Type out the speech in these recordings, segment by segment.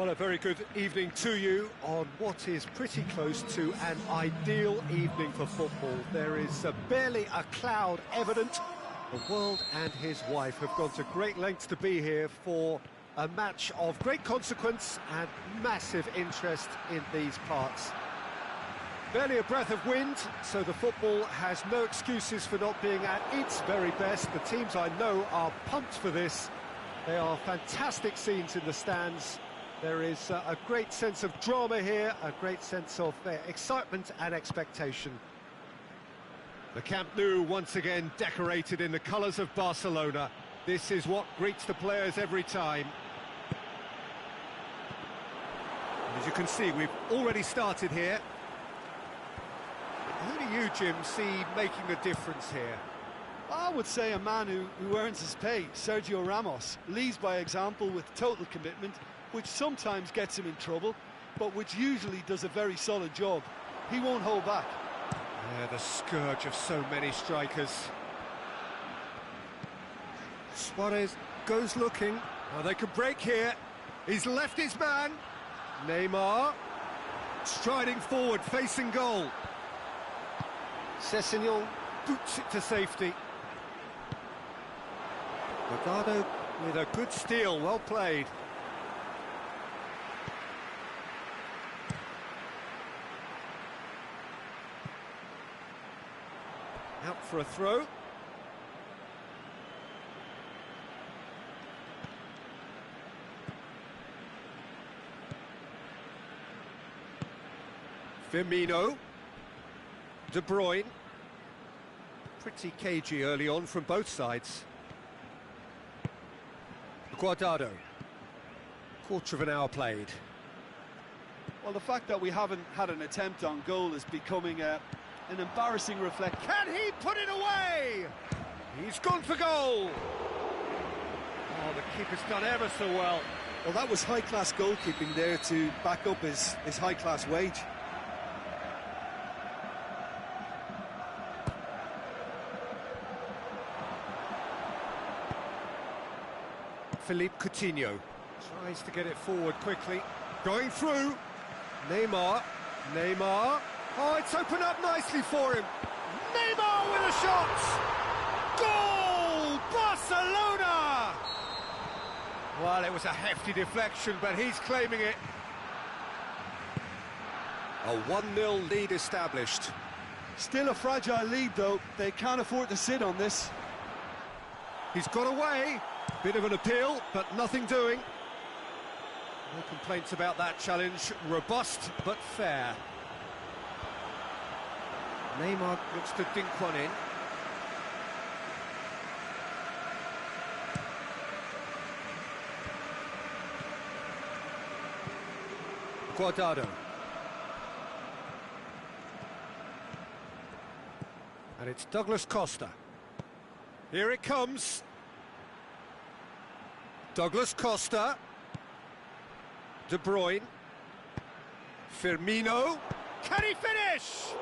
Well, a very good evening to you on what is pretty close to an ideal evening for football. There is barely a cloud evident. The world and his wife have gone to great lengths to be here for a match of great consequence and massive interest in these parts. Barely a breath of wind, so the football has no excuses for not being at its very best. The teams I know are pumped for this. They are fantastic scenes in the stands. There is a great sense of drama here, a great sense of excitement and expectation. The Camp Nou once again decorated in the colours of Barcelona. This is what greets the players every time. As you can see, we've already started here. Who do you, Jim, see making the difference here? I would say a man who earns his pay, Sergio Ramos, leads by example with total commitment, which sometimes gets him in trouble, but which usually does a very solid job. He won't hold back. Yeah, the scourge of so many strikers. Suarez goes looking. Oh, they could break here. He's left his man. Neymar striding forward, facing goal. Sessegnon boots it to safety. Guardado with a good steal, well played. Out for a throw. Firmino. De Bruyne. Pretty cagey early on from both sides. Guardado. Quarter of an hour played. Well, the fact that we haven't had an attempt on goal is becoming an embarrassing reflection. Can he put it away? He's gone for goal. Oh, the keeper's done ever so well. Well, that was high-class goalkeeping there to back up his high-class wage. Philippe Coutinho tries to get it forward quickly. Going through. Neymar. Oh, it's opened up nicely for him. Neymar with a shot! Goal! Barcelona! Well, it was a hefty deflection, but he's claiming it. A 1-0 lead established. Still a fragile lead, though. They can't afford to sit on this. He's got away. Bit of an appeal, but nothing doing. No complaints about that challenge. Robust, but fair. Neymar looks to dink one in. Guardado. And it's Douglas Costa. Here it comes. Douglas Costa. De Bruyne. Firmino. Can he finish?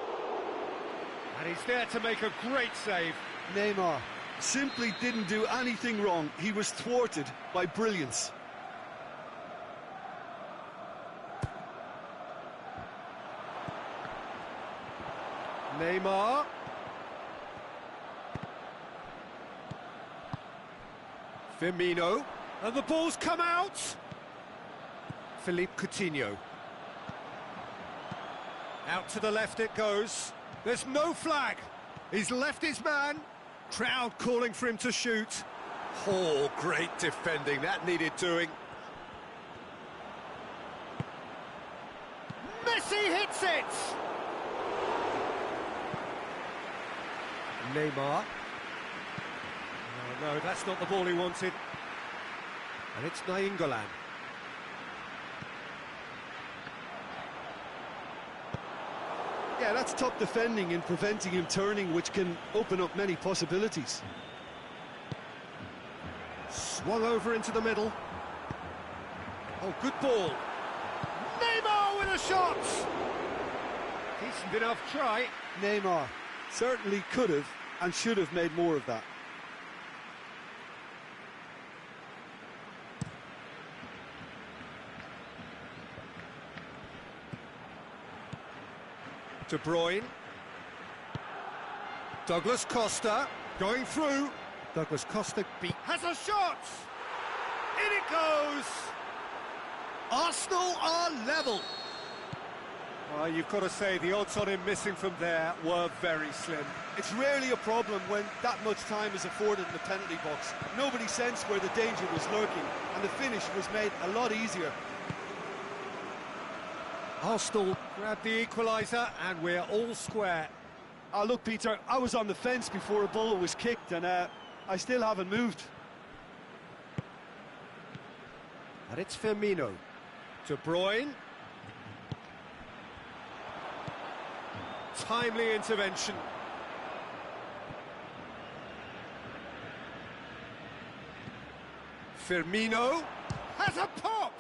And he's there to make a great save. Neymar simply didn't do anything wrong. He was thwarted by brilliance. Neymar. Firmino. And the ball's come out. Philippe Coutinho. Out to the left it goes. There's no flag. He's left his man. Crowd calling for him to shoot. Oh, great defending. That needed doing. Messi hits it! Neymar. No, that's not the ball he wanted. And it's Nainggolan. Yeah, that's top defending and preventing him turning, which can open up many possibilities. Swung over into the middle. Oh, good ball. Neymar with a shot! Decent enough try. Neymar certainly could have and should have made more of that. De Bruyne. Douglas Costa going through. Douglas Costa has a shot! In it goes! Arsenal are level. Well, you've got to say the odds on him missing from there were very slim. It's rarely a problem when that much time is afforded in the penalty box. Nobody sensed where the danger was lurking, and the finish was made a lot easier. Arsenal grab the equaliser, and we're all square. Look, Peter, I was on the fence before a ball was kicked, and I still haven't moved. And it's Firmino. De Bruyne. Timely intervention. Firmino has a pop!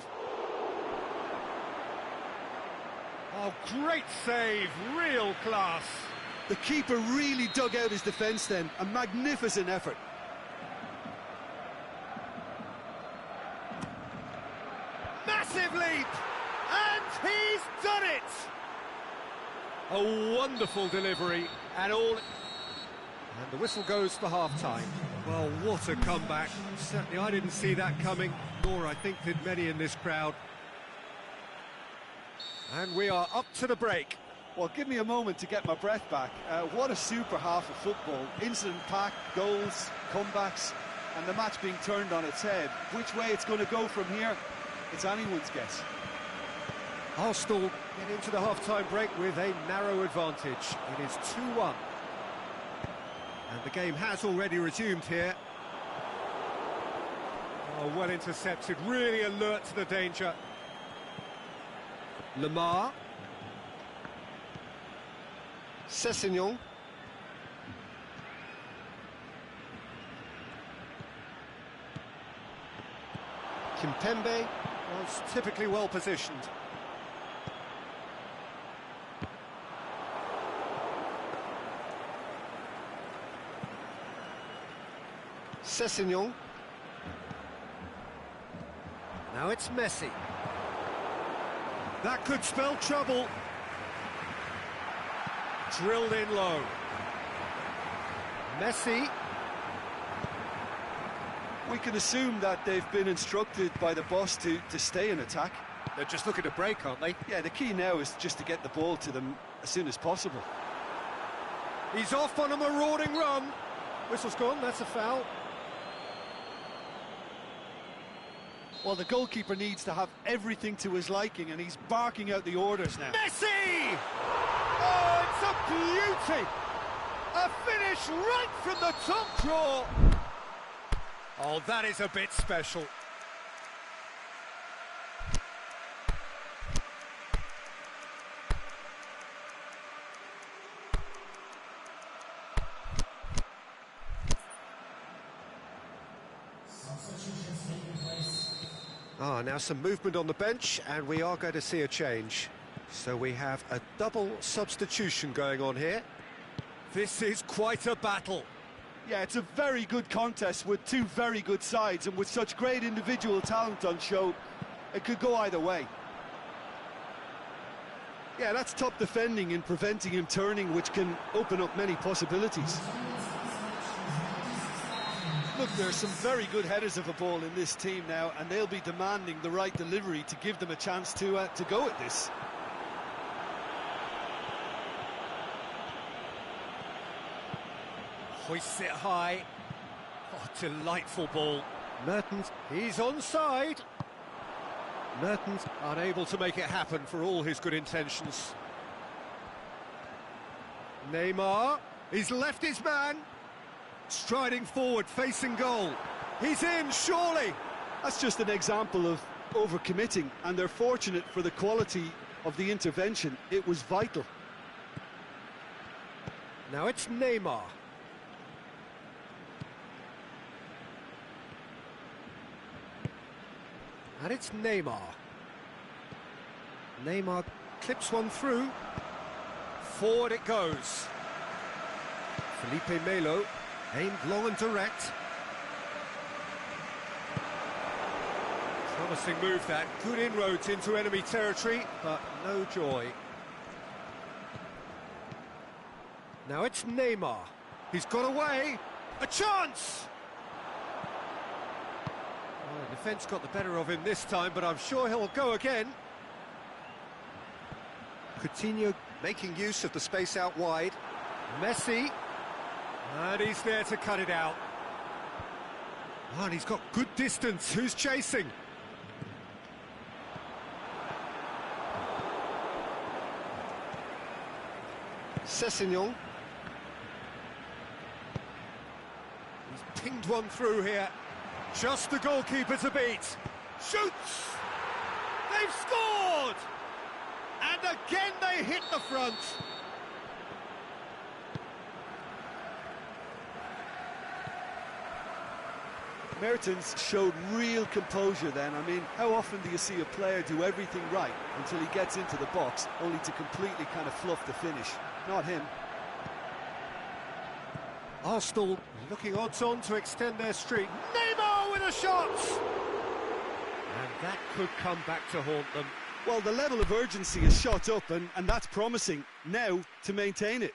Oh, great save, real class. The keeper really dug out his defence then, a magnificent effort. Massive leap! And he's done it! A wonderful delivery, and the whistle goes for half-time. Well, what a comeback. Certainly I didn't see that coming, nor I think did many in this crowd. And we are up to the break. Well, give me a moment to get my breath back. What a super half of football. Incident-packed, goals, comebacks, and the match being turned on its head. Which way it's going to go from here, it's anyone's guess. Arsenal get into the half-time break with a narrow advantage. It is 2-1. And the game has already resumed here. Oh, well intercepted, really alert to the danger. Lemar. Sessegnon. Kimpembe was typically well positioned. Sessegnon. Now it's Messi. That could spell trouble. Drilled in low. Messi. We can assume that they've been instructed by the boss to stay in attack. They're just looking to break, aren't they? Yeah, the key now is just to get the ball to them as soon as possible. He's off on a marauding run. Whistle's gone, that's a foul. Well, the goalkeeper needs to have everything to his liking, and he's barking out the orders now. Messi! Oh, it's a beauty! A finish right from the top draw! Oh, that is a bit special. Now some movement on the bench, and we are going to see a change. So we have a double substitution going on here. This is quite a battle. Yeah, it's a very good contest with two very good sides, and with such great individual talent on show, it could go either way. Yeah, that's top defending and preventing him turning, which can open up many possibilities. Look, there are some very good headers of a ball in this team now, and they'll be demanding the right delivery to give them a chance to go at this. Hoists it high. Oh, delightful ball. Mertens, he's onside. Mertens unable to make it happen for all his good intentions. Neymar, he's left his man. Striding forward, facing goal. He's in, surely. That's just an example of overcommitting, and they're fortunate for the quality of the intervention. It was vital. Now it's Neymar. And it's Neymar. Neymar clips one through. Forward it goes. Felipe Melo, aimed long and direct. Promising move that. Good inroads into enemy territory, but no joy. Now it's Neymar. He's got away. A chance! Well, the defence got the better of him this time, but I'm sure he'll go again. Coutinho making use of the space out wide. Messi. And he's there to cut it out. Oh, and he's got good distance. Who's chasing? Sessegnon. He's pinged one through here. Just the goalkeeper to beat. Shoots! They've scored! And again they hit the front. Mertens showed real composure then. I mean, how often do you see a player do everything right until he gets into the box, only to completely kind of fluff the finish? Not him. Arsenal looking odds-on to extend their streak. Neymar with a shot! And that could come back to haunt them. Well, the level of urgency is shot up, and that's promising. Now to maintain it.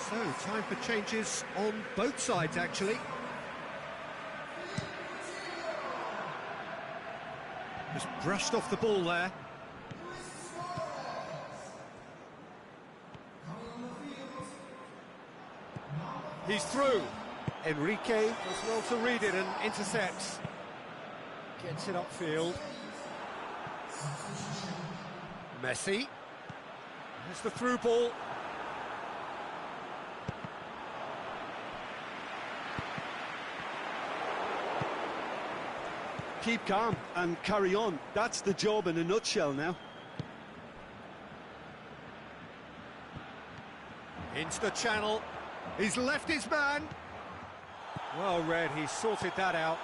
So, time for changes on both sides, actually. Just brushed off the ball there. He's through. Enrique does well to read it and intercepts. Gets it upfield. Messi. There's the through ball. Keep calm and carry on. That's the job in a nutshell now. Into the channel. He's left his man. Well read, he sorted that out.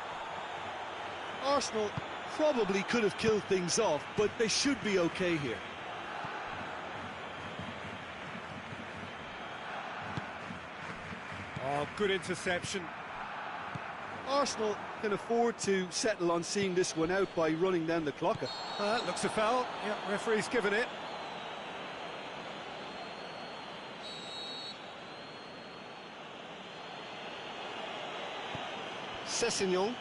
Arsenal probably could have killed things off, but they should be okay here. Oh, good interception. Arsenal can afford to settle on seeing this one out by running down the clock. Looks a foul. Yep, referee's given it. Sessegnon.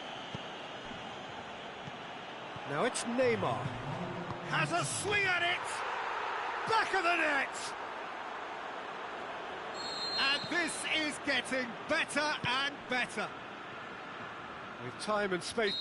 Now it's Neymar. Has a swing at it! Back of the net! And this is getting better and better. With time and space.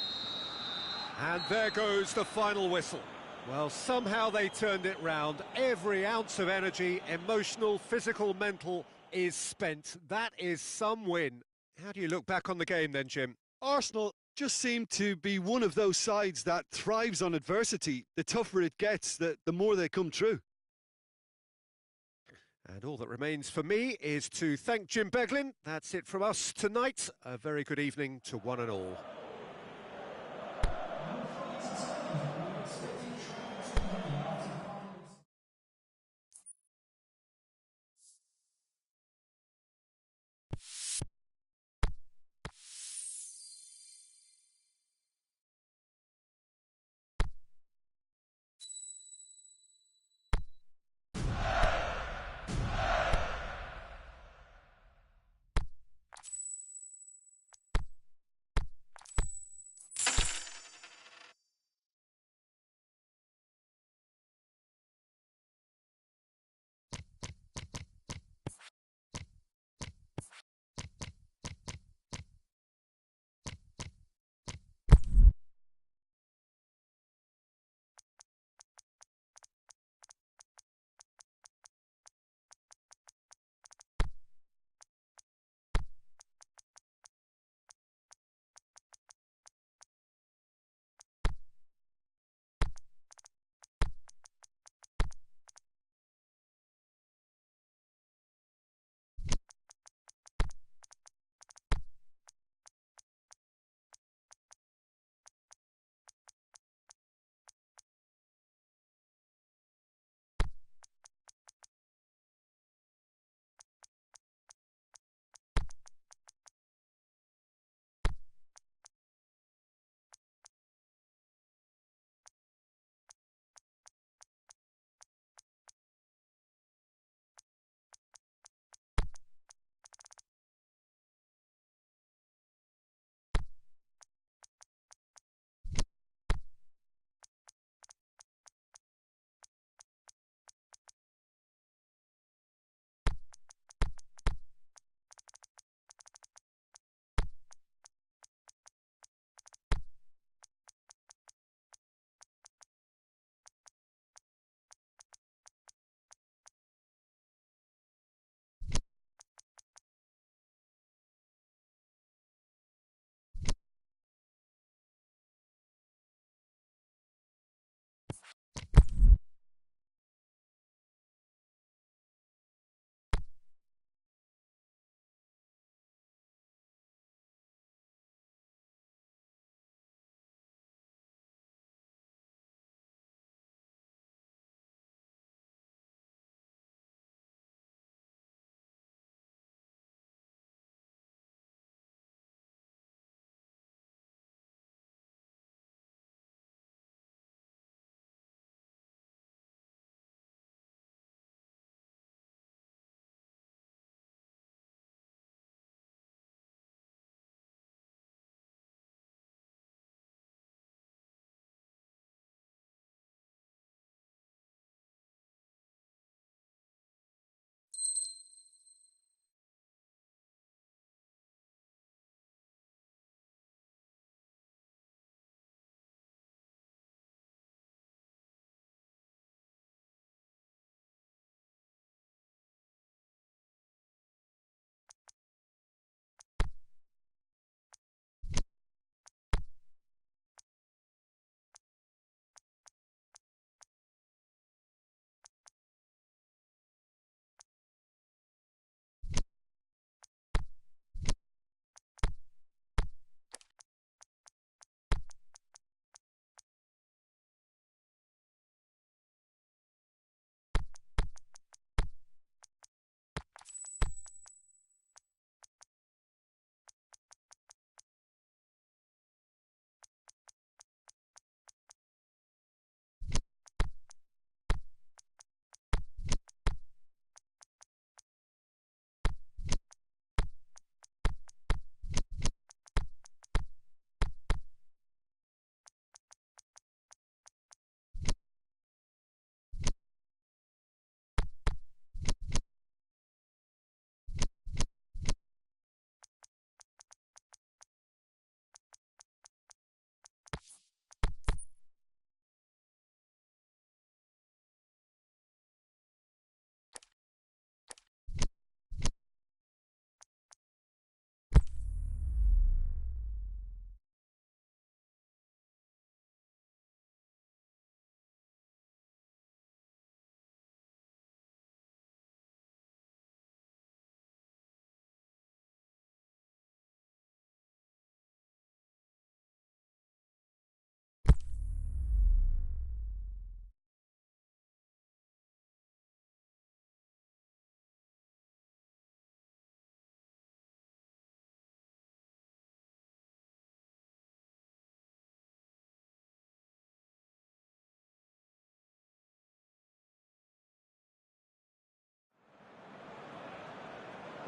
And there goes the final whistle. Well, somehow they turned it round. Every ounce of energy, emotional, physical, mental, is spent. That is some win. How do you look back on the game then, Jim? Arsenal just seem to be one of those sides that thrives on adversity. The tougher it gets, the more they come through. And all that remains for me is to thank Jim Beglin. That's it from us tonight. A very good evening to one and all.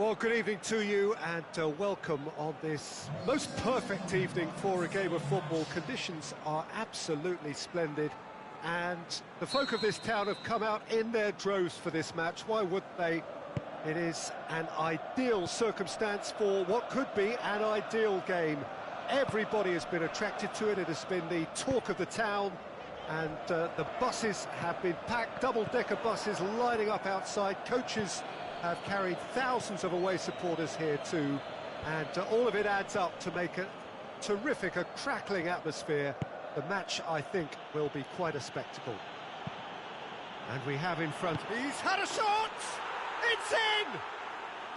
Well, good evening to you and welcome on this most perfect evening for a game of football. Conditions are absolutely splendid and the folk of this town have come out in their droves for this match. Why wouldn't they? It is an ideal circumstance for what could be an ideal game. Everybody has been attracted to it. It has been the talk of the town and the buses have been packed, double-decker buses lining up outside. Coaches have carried thousands of away supporters here too, and all of it adds up to make a terrific, a crackling atmosphere. The match, I think, will be quite a spectacle. And we have in front... He's had a shot! It's in!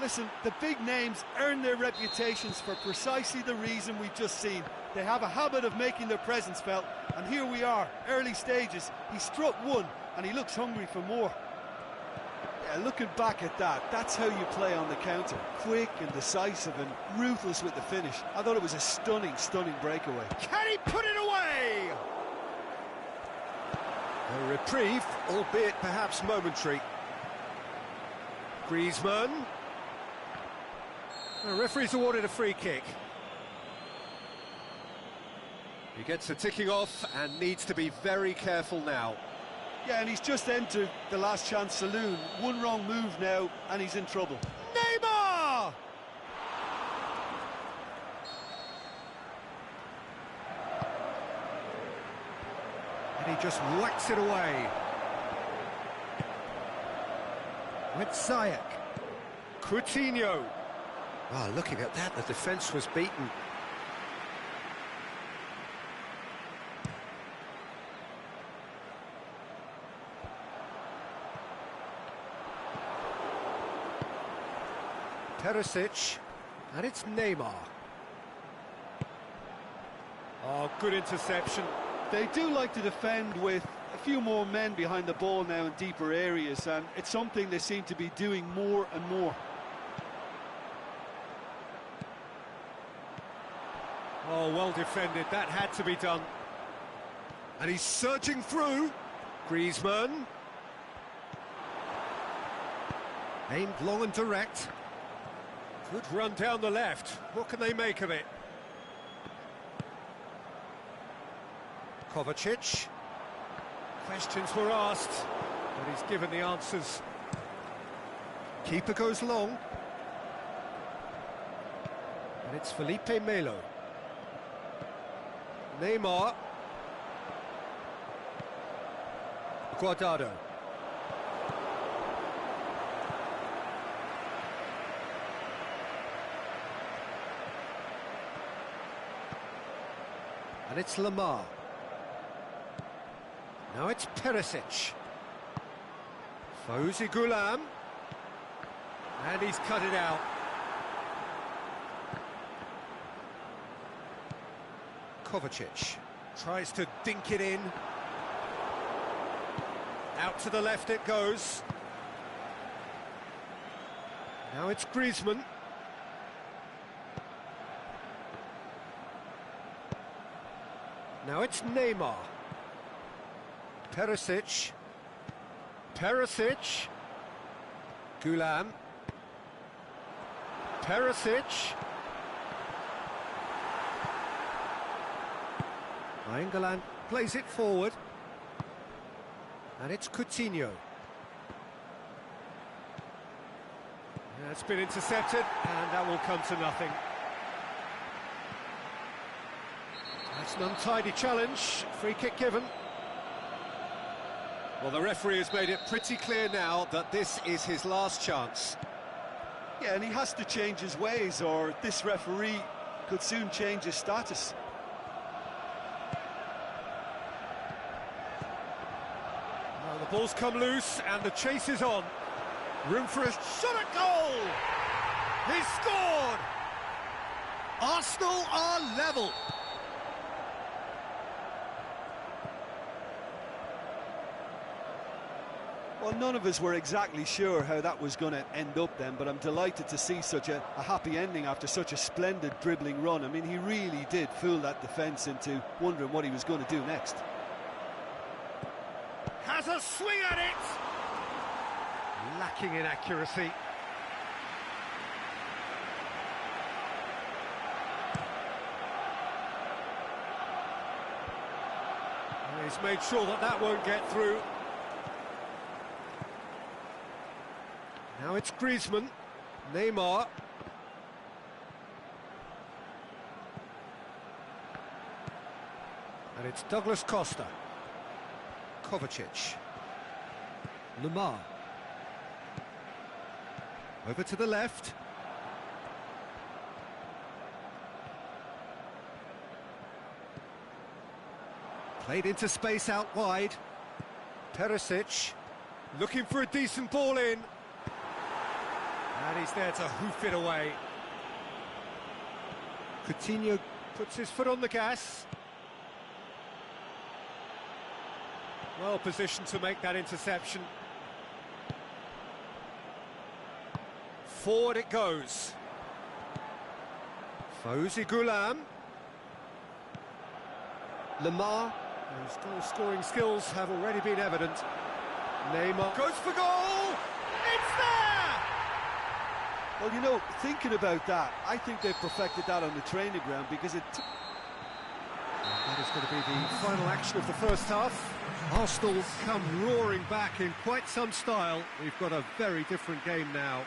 Listen, the big names earn their reputations for precisely the reason we've just seen. They have a habit of making their presence felt, and here we are, early stages. He struck one, and he looks hungry for more. Yeah, looking back at that, that's how you play on the counter. Quick and decisive and ruthless with the finish. I thought it was a stunning, stunning breakaway. Can he put it away? A reprieve, albeit perhaps momentary. Griezmann. The referee's awarded a free kick. He gets a ticking off and needs to be very careful now. Yeah, and he's just entered the last chance saloon. One wrong move now, and he's in trouble. Neymar! And he just whacks it away. With Ziyech. Coutinho. Oh, looking at that, the defence was beaten. Perisic, and it's Neymar. Oh, good interception. They do like to defend with a few more men behind the ball now in deeper areas, and it's something they seem to be doing more and more. Oh, well defended, that had to be done. And he's surging through. Griezmann. Aimed long and direct. Good run down the left. What can they make of it? Kovacic. Questions were asked, but he's given the answers. Keeper goes long. And it's Felipe Melo. Neymar. Guardado. And it's Lamar. Now it's Perisic. Fawzi Ghulam. And he's cut it out. Kovacic tries to dink it in. Out to the left it goes. Now it's Griezmann. Now it's Neymar. Perisic. Perisic. Ghulam. Perisic. England plays it forward. And it's Coutinho. Yeah, it's been intercepted, and that will come to nothing. That's an untidy challenge. Free kick given. Well, the referee has made it pretty clear now that this is his last chance. Yeah, and he has to change his ways, or this referee could soon change his status. Well, the ball's come loose, and the chase is on. Room for a shot at goal! He's scored! Arsenal are level. Well, none of us were exactly sure how that was going to end up then, but I'm delighted to see such a happy ending after such a splendid dribbling run. I mean, he really did fool that defence into wondering what he was going to do next. Has a swing at it! Lacking in accuracy. He's made sure that that won't get through. Now it's Griezmann, Neymar. And it's Douglas Costa. Kovacic. Lemar. Over to the left. Played into space out wide. Perisic looking for a decent ball in. And he's there to hoof it away. Coutinho puts his foot on the gas. Well positioned to make that interception. Forward it goes. Fawzi Ghulam. Lemar, whose goal-scoring skills have already been evident. Neymar goes for goal! It's there! Well, you know, thinking about that, I think they've perfected that on the training ground because it... That is going to be the final action of the first half. Arsenal come roaring back in quite some style. We've got a very different game now.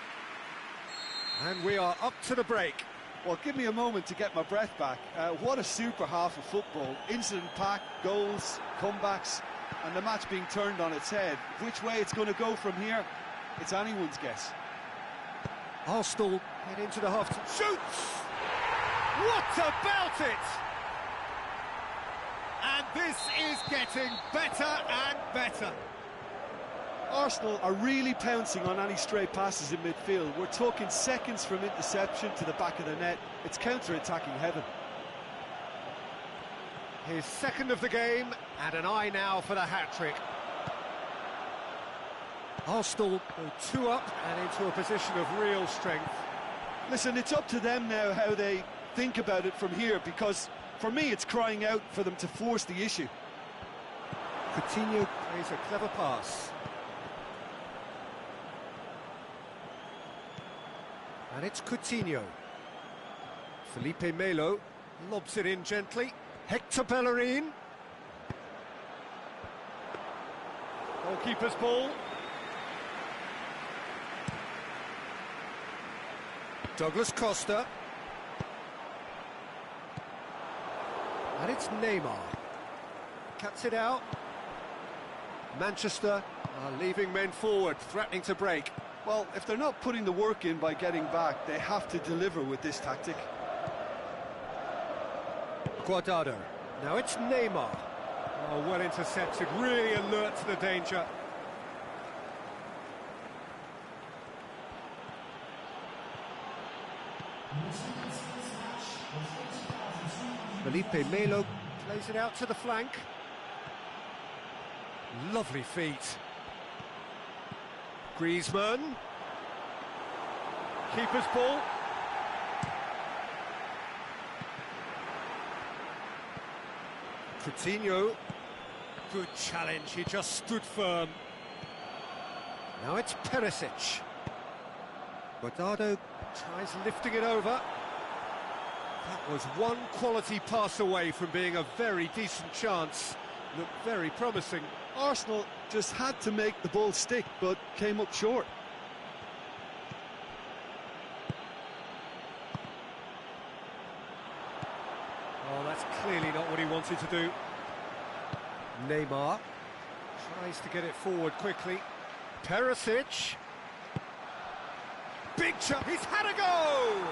And we are up to the break. Well, give me a moment to get my breath back. What a super half of football. Incident-packed, goals, comebacks, and the match being turned on its head. Which way it's going to go from here, it's anyone's guess. Arsenal head into the half. Shoots! What about it? And this is getting better and better. Arsenal are really pouncing on any stray passes in midfield. We're talking seconds from interception to the back of the net. It's counter-attacking heaven. His second of the game, and an eye now for the hat-trick. Arsenal go 2 up and into a position of real strength. Listen, it's up to them now how they think about it from here, because for me it's crying out for them to force the issue. Coutinho plays a clever pass. And it's Coutinho. Felipe Melo lobs it in gently. Hector Bellerin. Goalkeeper's ball. Douglas Costa. And it's Neymar. Cuts it out. Manchester are leaving men forward, threatening to break. Well, if they're not putting the work in by getting back, they have to deliver with this tactic. Guardado. Now it's Neymar. Oh, well intercepted, really alert to the danger. Felipe Melo plays it out to the flank. Lovely feet. Griezmann. Keeper's ball. Coutinho. Good challenge, he just stood firm. Now it's Perisic. Guardado tries lifting it over. That was one quality pass away from being a very decent chance. Looked very promising. Arsenal just had to make the ball stick, but came up short. Oh, that's clearly not what he wanted to do. Neymar tries to get it forward quickly. Perisic. Big jump, he's had a go!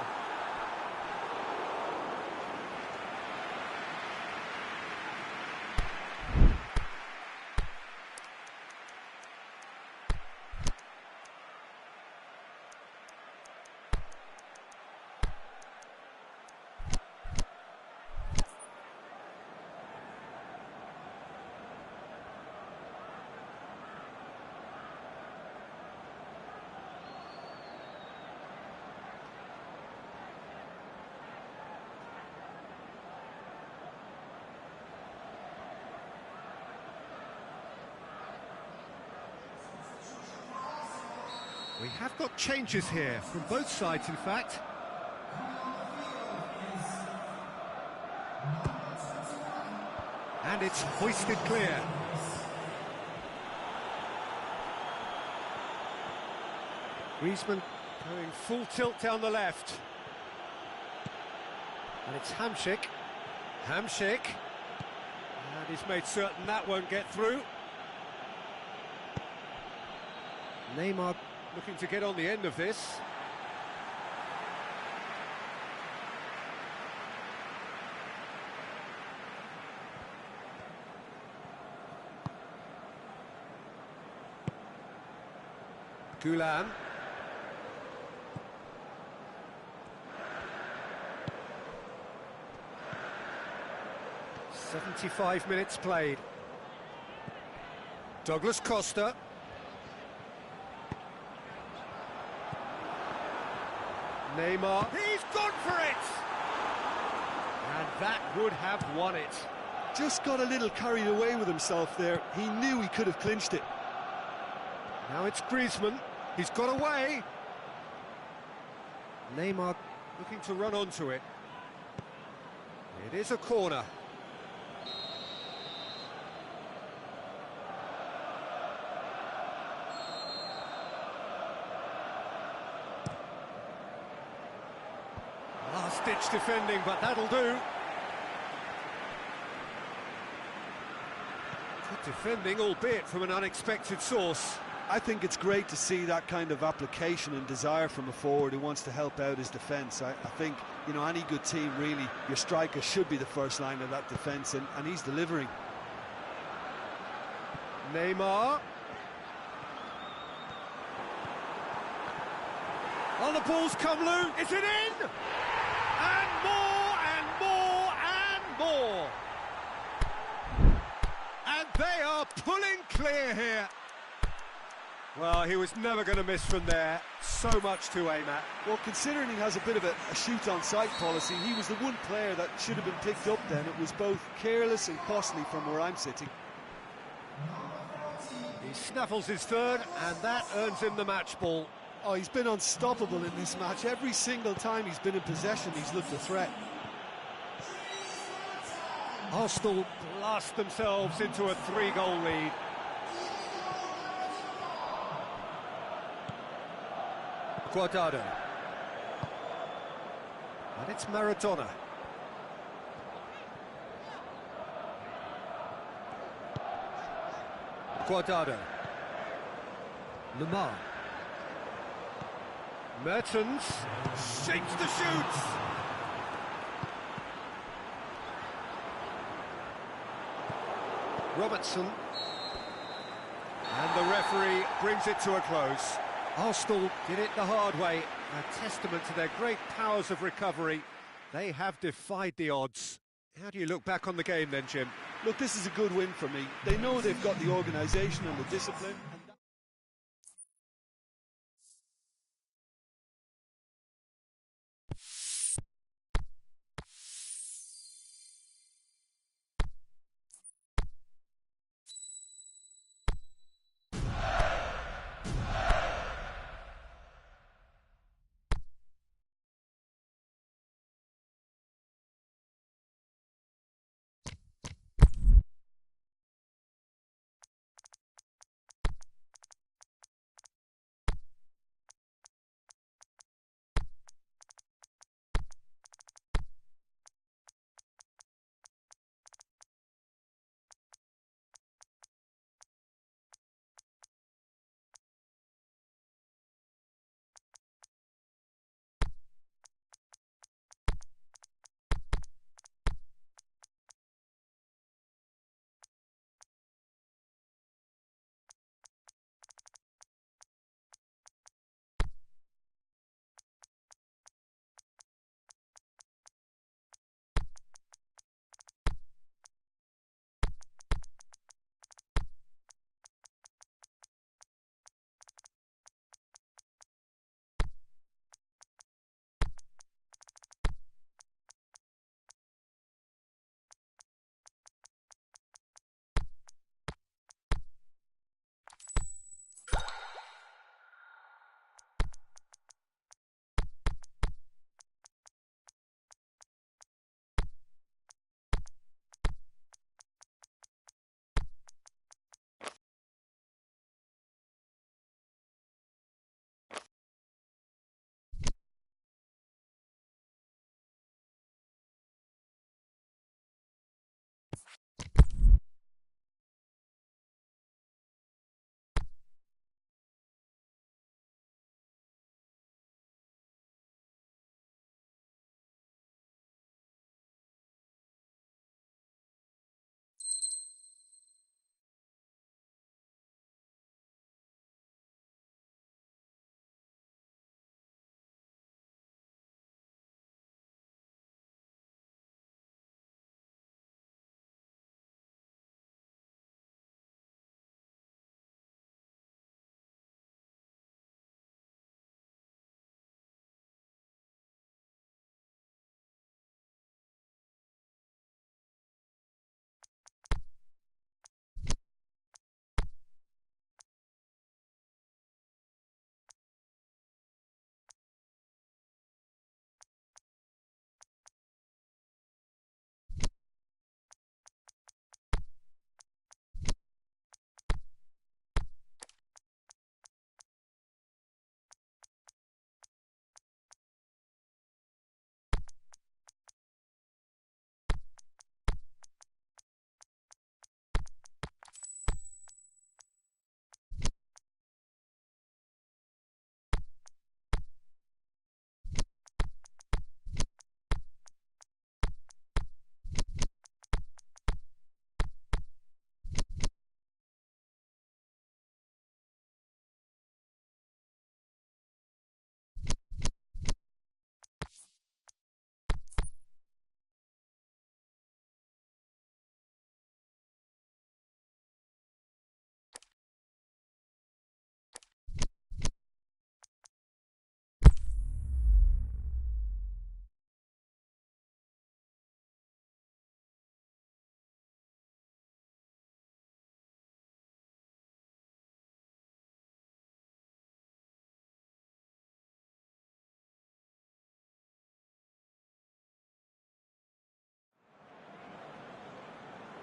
We have got changes here, from both sides in fact. And it's hoisted clear. Griezmann going full tilt down the left. And it's Hamšík. Hamšík. And he's made certain that won't get through. Neymar looking to get on the end of this. Gulam. "75 minutes played. Douglas Costa. Neymar. He's gone for it! And that would have won it. Just got a little carried away with himself there. He knew he could have clinched it. Now it's Griezmann. He's got away. Neymar looking to run onto it. It is a corner. Last-ditch defending, but that'll do. Good defending, albeit from an unexpected source. I think it's great to see that kind of application and desire from a forward who wants to help out his defence. I think, you know, any good team, really, your striker should be the first line of that defence, and he's delivering. Neymar. Oh, the ball's come loose. Is it in? And more, and more, and more. And they are pulling clear here. Well, he was never going to miss from there. So much to aim at. Well, considering he has a bit of a shoot-on-sight policy, he was the one player that should have been picked up then. It was both careless and costly from where I'm sitting. He snaffles his third, and that earns him the match ball. Oh, he's been unstoppable in this match. Every single time he's been in possession, he's looked a threat. Arsenal blast themselves into a 3-goal lead. Guardado. And it's Maradona. Guardado. Lemar. Mertens shapes the shoots. Robertson. And the referee brings it to a close. Arsenal did it the hard way, a testament to their great powers of recovery. They have defied the odds. How do you look back on the game then, Jim? Look, this is a good win for me. They know they've got the organisation and the discipline.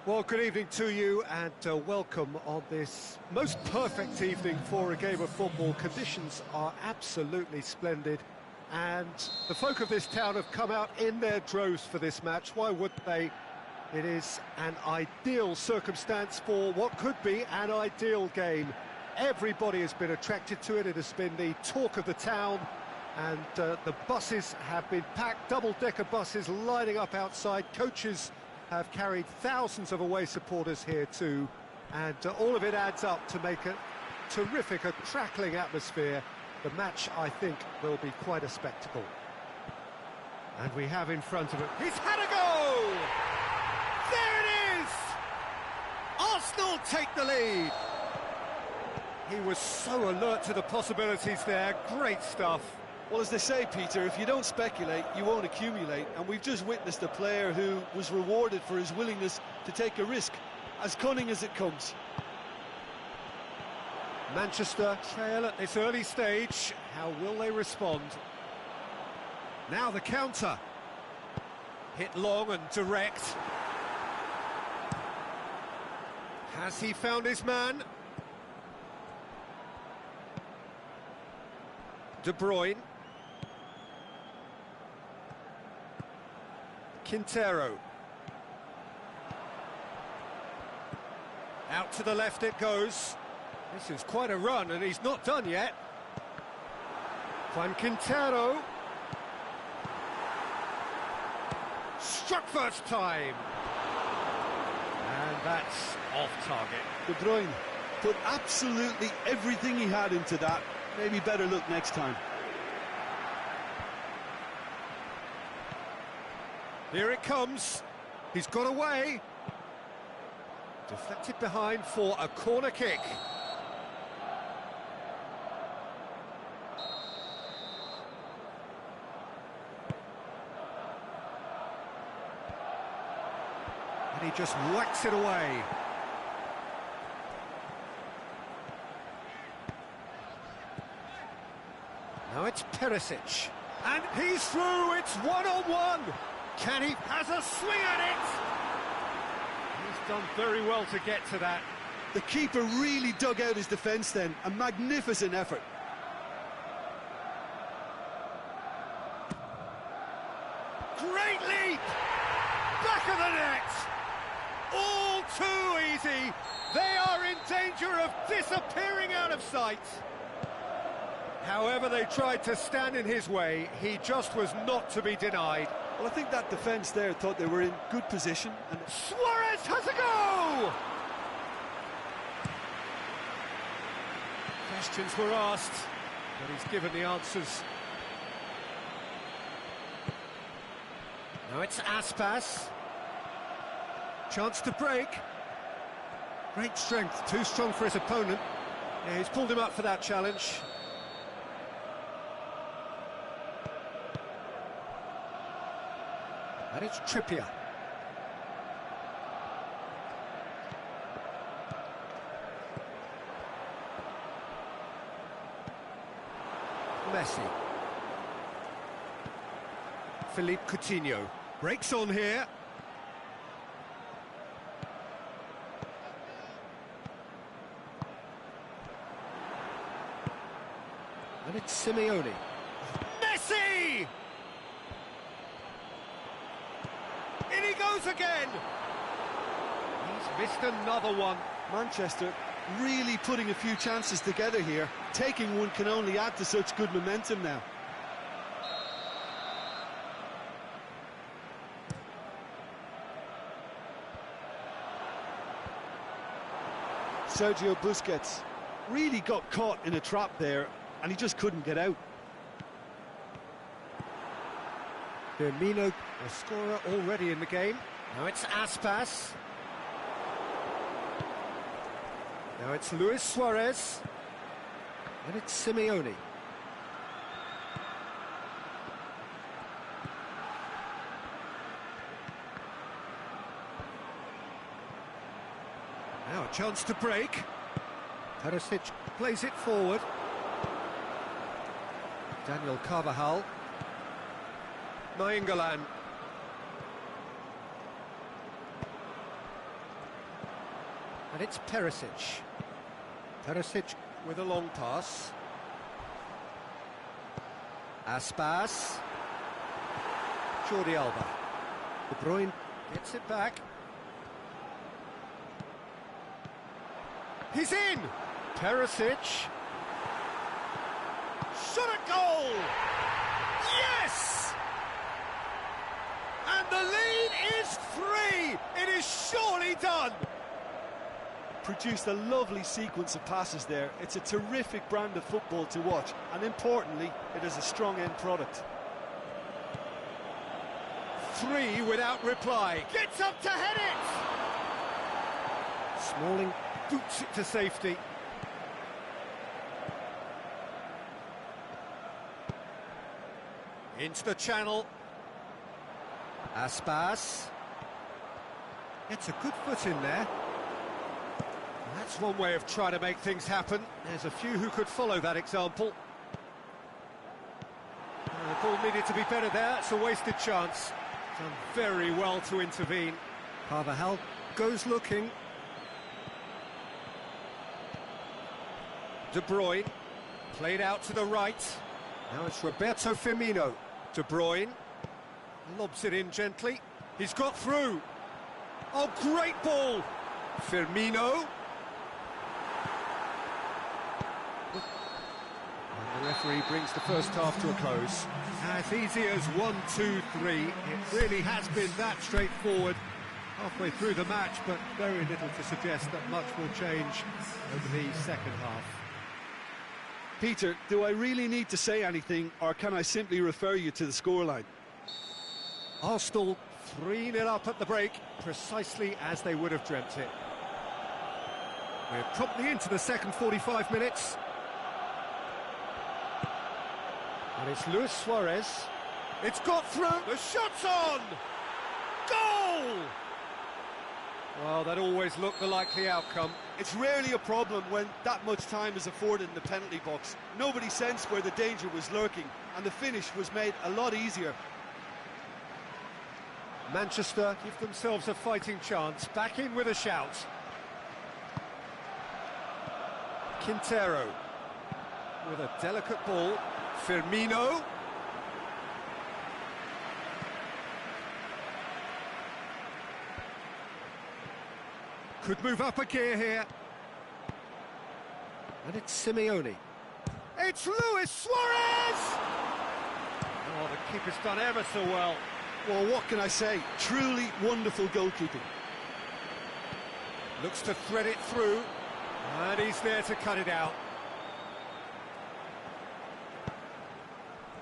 Well, good evening to you and welcome on this most perfect evening for a game of football. Conditions are absolutely splendid and the folk of this town have come out in their droves for this match. Why wouldn't they? It is an ideal circumstance for what could be an ideal game. Everybody has been attracted to it. It has been the talk of the town and the buses have been packed, double-decker buses lining up outside. Coaches have carried thousands of away supporters here too, and all of it adds up to make a terrific, a crackling atmosphere. The match, I think, will be quite a spectacle. And we have in front of it, he's had a goal! There it is! Arsenal take the lead! He was so alert to the possibilities there, great stuff. Well, as they say, Peter, if you don't speculate, you won't accumulate. And we've just witnessed a player who was rewarded for his willingness to take a risk, as cunning as it comes. Manchester trail at this early stage. How will they respond? Now the counter. Hit long and direct. Has he found his man? De Bruyne. Quintero. Out to the left it goes. This is quite a run and he's not done yet. Juan Quintero. Struck first time. And that's off target. De Bruyne put absolutely everything he had into that. Maybe better look next time. Here it comes. He's got away. Deflected behind for a corner kick. And he just whacks it away. Now it's Perisic. And he's through, it's one-on-one. Can he? Has a swing at it! He's done very well to get to that. The keeper really dug out his defence then. A magnificent effort. Great leap! Back of the net! All too easy. They are in danger of disappearing out of sight. However they tried to stand in his way, he just was not to be denied. Well, I think that defence there thought they were in good position. And Suarez has a go! Questions were asked, but he's given the answers. Now it's Aspas. Chance to break. Great strength, too strong for his opponent. Yeah, he's pulled him up for that challenge. And it's Trippier. Messi. Philippe Coutinho breaks on here. And it's Simeone. Messi! In he goes again! He's missed another one. Manchester really putting a few chances together here. Taking one can only add to such good momentum now. Sergio Busquets really got caught in a trap there and he just couldn't get out. Firmino, a scorer already in the game. Now it's Aspas. Now it's Luis Suarez. And it's Simeone. Now a chance to break. Perisic plays it forward. Daniel Carvajal. Nainggolan. And it's Perisic. Perisic with a long pass. Aspas. Jordi Alba. De Bruyne gets it back. He's in! Perisic. Shot at goal! Yes! And the lead is 3! It is surely done! Produced a lovely sequence of passes there. It's a terrific brand of football to watch, and importantly, it is a strong end product. 3 without reply. Gets up to head it! Smalling boots it to safety. Into the channel. Aspas. Gets a good foot in there. That's one way of trying to make things happen. There's a few who could follow that example. The ball needed to be better there. It's a wasted chance. Done very well to intervene. Carvajal goes looking. De Bruyne, played out to the right. Now it's Roberto Firmino. De Bruyne lobs it in gently. He's got through. Oh, great ball! Firmino. And the referee brings the first half to a close. As easy as 1, 2, 3. It really has been that straightforward. Halfway through the match, but very little to suggest that much will change over the second half. Peter, do I really need to say anything, or can I simply refer you to the scoreline? Arsenal 3-0 up at the break, precisely as they would have dreamt it. We're promptly into the second 45 minutes. And it's Luis Suarez. It's got through. The shot's on! Goal! Well, that always looked the likely outcome. It's rarely a problem when that much time is afforded in the penalty box. Nobody sensed where the danger was lurking, and the finish was made a lot easier. Manchester give themselves a fighting chance, back in with a shout. Quintero with a delicate ball. Firmino. Could move up a gear here. And it's Simeone. It's Luis Suarez! Oh, the keeper's done ever so well. Well, what can I say? Truly wonderful goalkeeping. Looks to thread it through. And he's there to cut it out.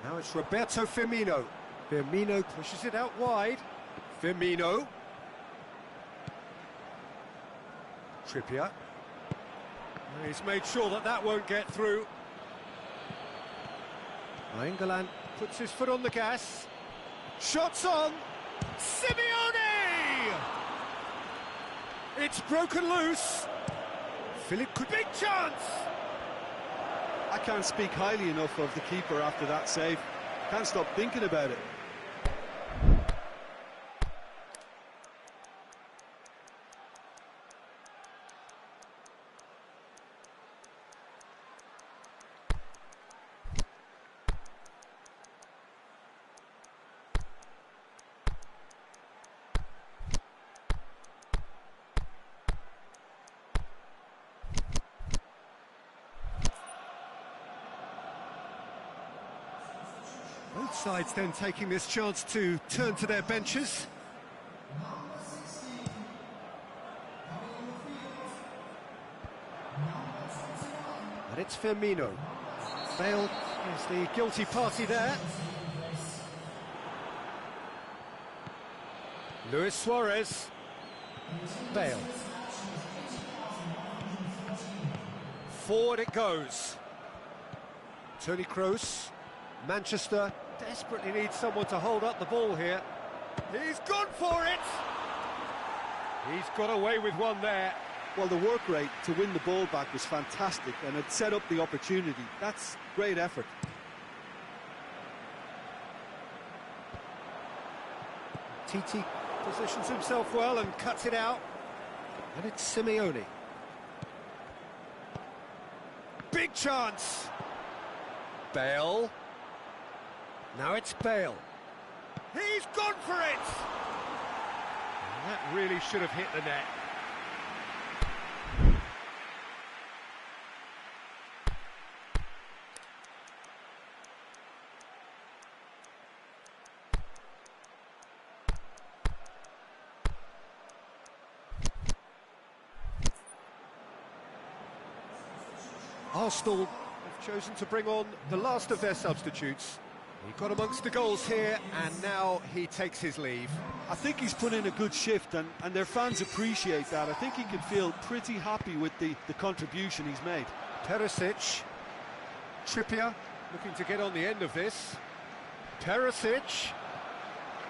Now it's Roberto Firmino. Firmino pushes it out wide. Firmino. Trippier. He's made sure that that won't get through. England puts his foot on the gas. Shots on. Simeone! It's broken loose. Philip could... Big chance! I can't speak highly enough of the keeper after that save. Can't stop thinking about it. Both sides then taking this chance to turn to their benches. And it's Firmino. Bale is the guilty party there. Luis Suarez. Bale. Forward it goes. Toni Kroos. Manchester desperately needs someone to hold up the ball here. He's gone for it! He's got away with one there. Well, the work rate to win the ball back was fantastic, and it set up the opportunity. That's great effort. Titi positions himself well and cuts it out. And it's Simeone. big chance. Bale. Now it's Bale. He's gone for it! And that really should have hit the net. Arsenal have chosen to bring on the last of their substitutes. He got amongst the goals here, and now he takes his leave. I think he's put in a good shift, and their fans appreciate that. I think he can feel pretty happy with the contribution he's made. Perisic. Trippier looking to get on the end of this. Perisic.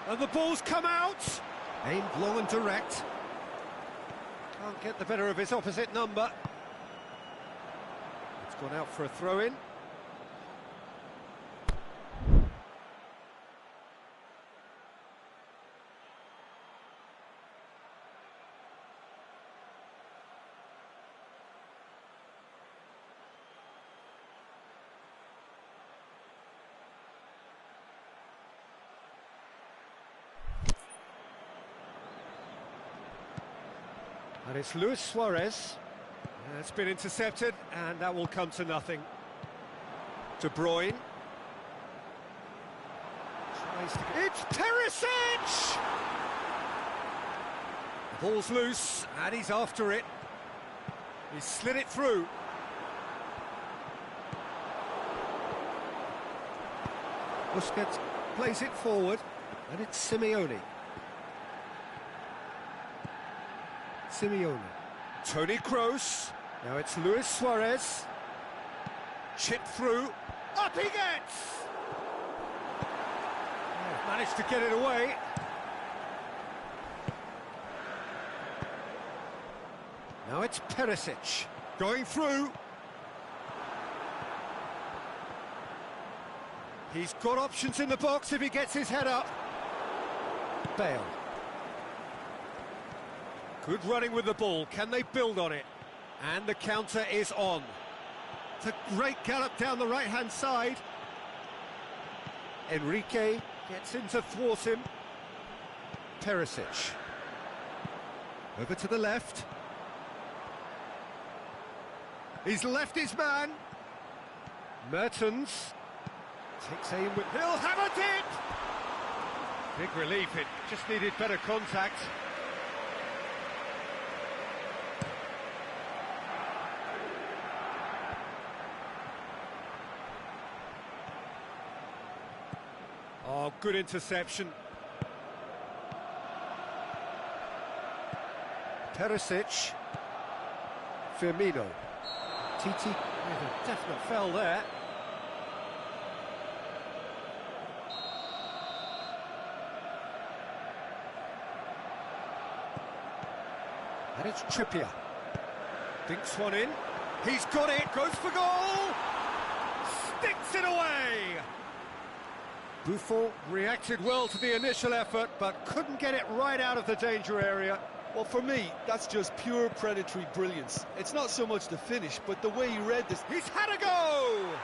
And the ball's come out. Aimed long and direct. Can't get the better of his opposite number. It's gone out for a throw-in. And it's Luis Suarez. It's been intercepted, and that will come to nothing. De Bruyne. It's Perisic! The ball's loose, and he's after it. He's slid it through. Busquets plays it forward, and it's Simeone. Toni Kroos. Now it's Luis Suarez. Chip through. Up he gets! Oh, managed to get it away. Now it's Perisic. Going through. He's got options in the box if he gets his head up. Bale. Good running with the ball. Can they build on it? And the counter is on. It's a great gallop down the right-hand side. Enrique gets in to thwart him. Perisic. Over to the left. He's left his man. Mertens takes aim with... He'll have a dip! Big relief. It just needed better contact. Oh, good interception. Perisic. Firmino. Titi with a definite foul there. And it's Trippier. Dinks one in. He's got it. Goes for goal. Sticks it away. Buffon reacted well to the initial effort, but couldn't get it right out of the danger area. Well, for me, that's just pure predatory brilliance. It's not so much the finish, but the way he read this. He's had a go!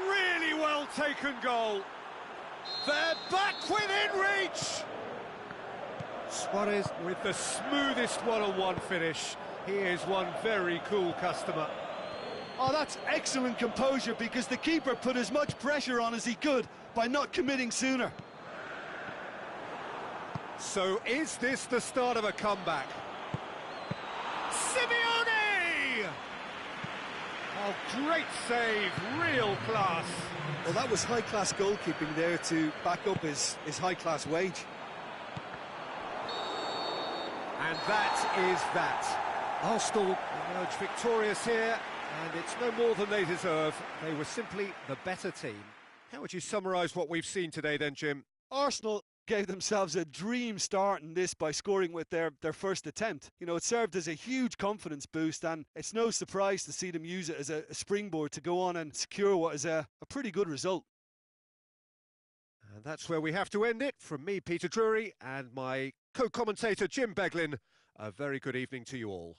Really well taken goal. They're back within reach! Suarez with the smoothest one-on-one finish. He is one very cool customer. Oh, that's excellent composure, because the keeper put as much pressure on as he could by not committing sooner. So is this the start of a comeback? Simeone! Oh, great save, real class. Well, that was high-class goalkeeping there to back up his high-class wage. And that is that. Arsenal emerge victorious here, and it's no more than they deserve. They were simply the better team. How would you summarise what we've seen today then, Jim? Arsenal gave themselves a dream start in this by scoring with their first attempt. You know, it served as a huge confidence boost, and it's no surprise to see them use it as a springboard to go on and secure what is a pretty good result. And that's where we have to end it. From me, Peter Drury, and my co-commentator, Jim Beglin, a very good evening to you all.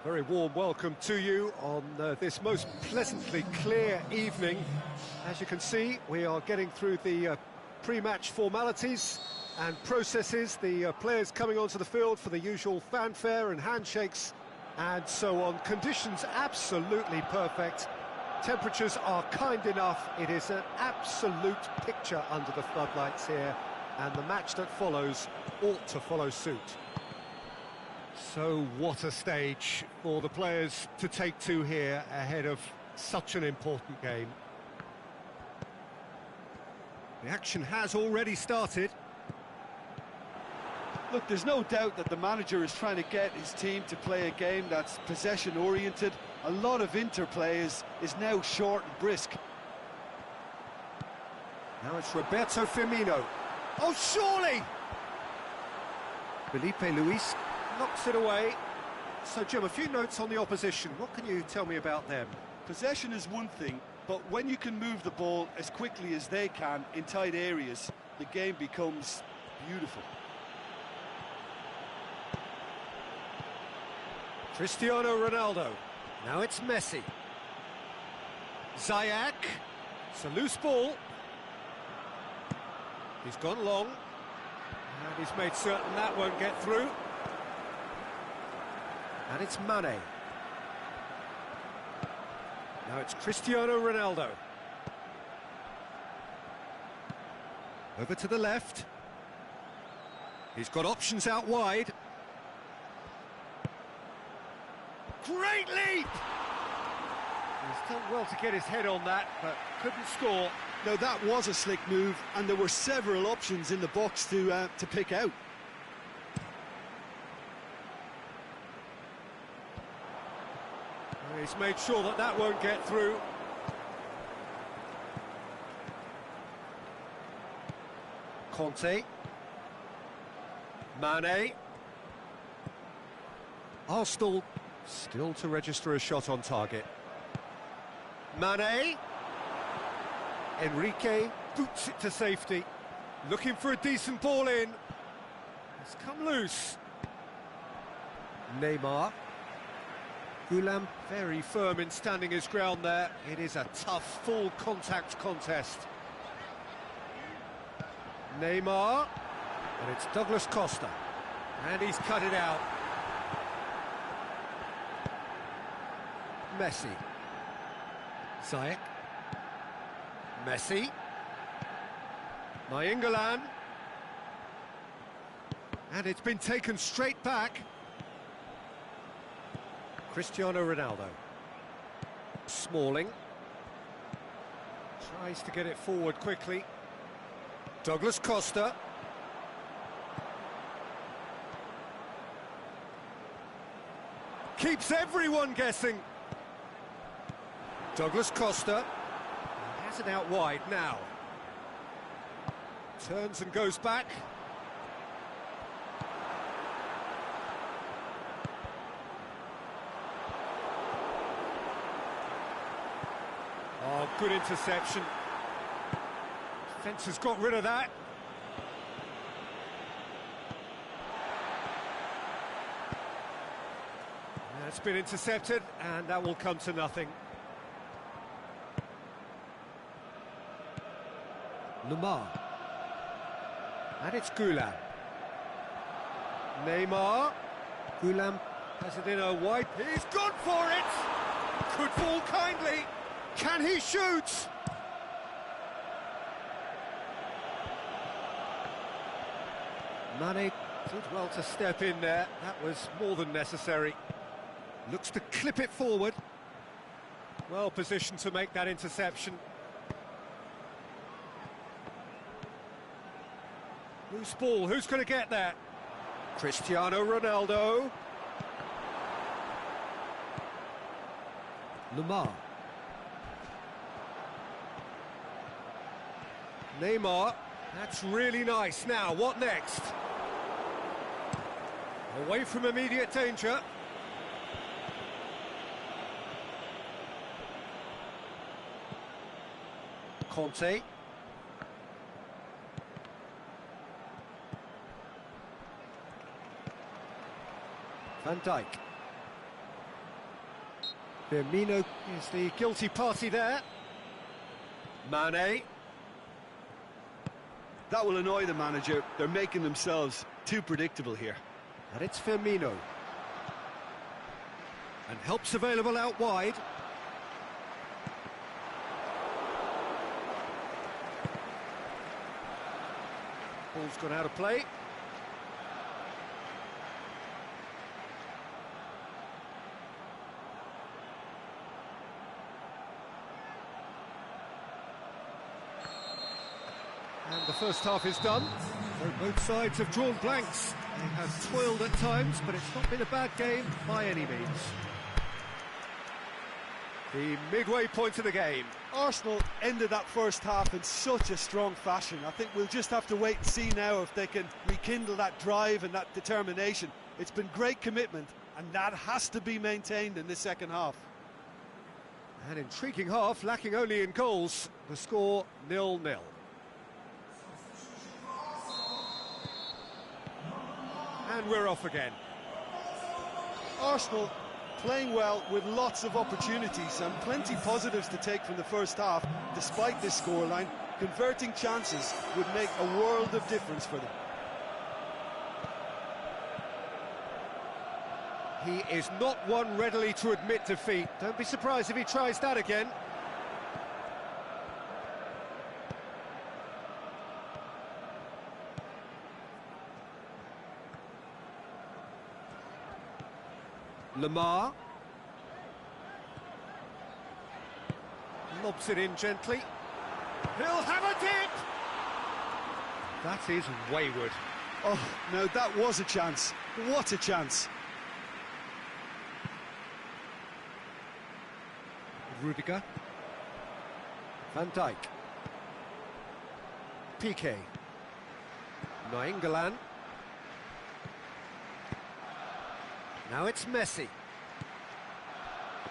Very warm welcome to you on this most pleasantly clear evening. As you can see, we are getting through the pre-match formalities and processes. The players coming onto the field for the usual fanfare and handshakes and so on. Conditions absolutely perfect. Temperatures are kind enough. It is an absolute picture under the floodlights here, and the match that follows ought to follow suit. So what a stage for the players to take to here ahead of such an important game. The action has already started. Look, there's no doubt that the manager is trying to get his team to play a game that's possession-oriented. A lot of interplay is now short and brisk. Now it's Roberto Firmino. Oh, surely! Felipe Luis knocks it away. So, Jim, a few notes on the opposition. What can you tell me about them? Possession is one thing, but when you can move the ball as quickly as they can in tight areas, the game becomes beautiful. Cristiano Ronaldo. Now it's Messi. Ziyech. It's a loose ball. He's gone long. And he's made certain that won't get through. And it's Mane. Now it's Cristiano Ronaldo. Over to the left. He's got options out wide. Great leap! He's done well to get his head on that, but couldn't score. Now that was a slick move, and there were several options in the box to pick out. He's made sure that that won't get through. Conte. Mane. Arsenal still to register a shot on target. Mane. Enrique boots it to safety. Looking for a decent ball in. It's come loose. Neymar. Gulam very firm in standing his ground there. It is a tough, full contact contest. Neymar. And it's Douglas Costa. And he's cut it out. Messi. Ziyech. Messi. Nainggolan. And it's been taken straight back. Cristiano Ronaldo. Smalling. Tries to get it forward quickly. Douglas Costa. Keeps everyone guessing. Douglas Costa. Has it out wide now. Turns and goes back. Oh, good interception. Defence has got rid of that. That's been intercepted, and that will come to nothing. Lemar. And it's Gulam. Neymar. Gulam has it in a wide. He's gone for it! Could fall kindly. Can he shoot? Mane did well to step in there. That was more than necessary. Looks to clip it forward. Well positioned to make that interception. Loose ball, who's going to get that? Cristiano Ronaldo. Lemar. Neymar. That's really nice. Now, what next? Away from immediate danger. Conte. Van Dijk. Firmino is the guilty party there. Mane. That will annoy the manager. They're making themselves too predictable here. And it's Firmino. And help's available out wide. Ball's gone out of play. And the first half is done. So both sides have drawn blanks. They have toiled at times, but it's not been a bad game by any means. The midway point of the game. Arsenal ended that first half in such a strong fashion. I think we'll just have to wait and see now if they can rekindle that drive and that determination. It's been great commitment, and that has to be maintained in the second half. An intriguing half, lacking only in goals. The score 0-0. And we're off again. Arsenal playing well with lots of opportunities and plenty positives to take from the first half. Despite this scoreline, converting chances would make a world of difference for them. He is not one readily to admit defeat. Don't be surprised if he tries that again. Lamar lobs it in gently. He'll have a dip. That is wayward. Oh, no, that was a chance. What a chance. Rudiger. Van Dijk. Piqué. Nainggolan. Now it's Messi.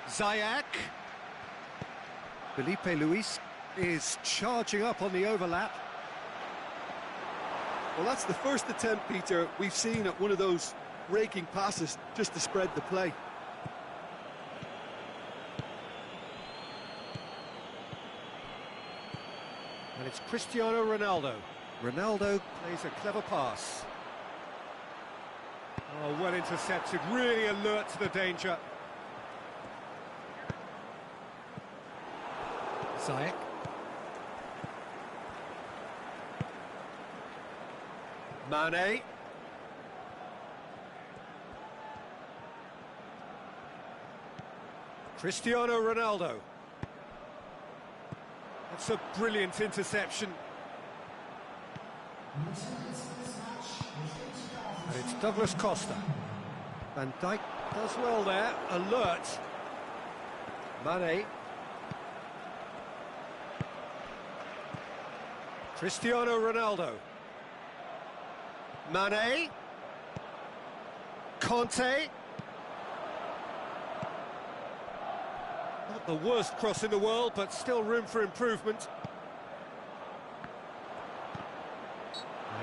Ziyech. Felipe Luis is charging up on the overlap. Well, that's the first attempt, Peter, we've seen at one of those raking passes just to spread the play. And it's Cristiano Ronaldo. Ronaldo plays a clever pass. Oh, well intercepted, really alert to the danger. Ziyech. Mane. Cristiano Ronaldo. That's a brilliant interception. And it's Douglas Costa. Van Dijk does well there, alert. Mane. Cristiano Ronaldo. Mane. Conte. Not the worst cross in the world, but still room for improvement.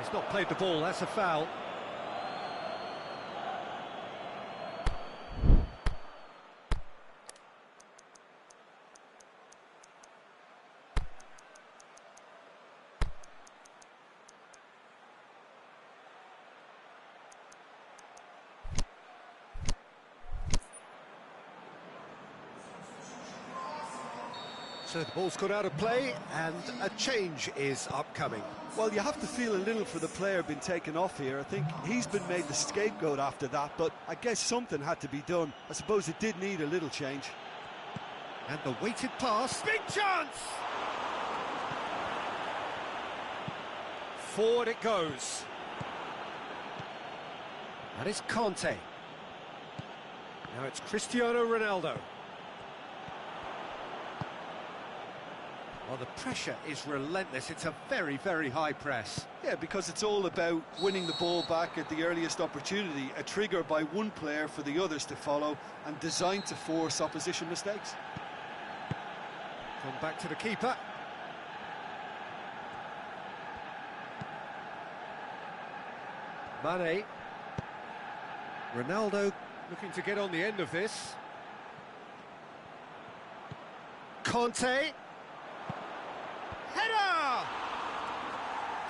He's not played the ball, that's a foul. So the ball's gone out of play and a change is upcoming. Well, you have to feel a little for the player being taken off here. I think he's been made the scapegoat after that, but I guess something had to be done. I suppose it did need a little change. And the weighted pass. Big chance! Forward it goes. And it's Conte. Now it's Cristiano Ronaldo. Well, the pressure is relentless. It's a very, very high press. Yeah, because it's all about winning the ball back at the earliest opportunity, a trigger by one player for the others to follow and designed to force opposition mistakes. Come back to the keeper. Mane. Ronaldo looking to get on the end of this. Conte. Header!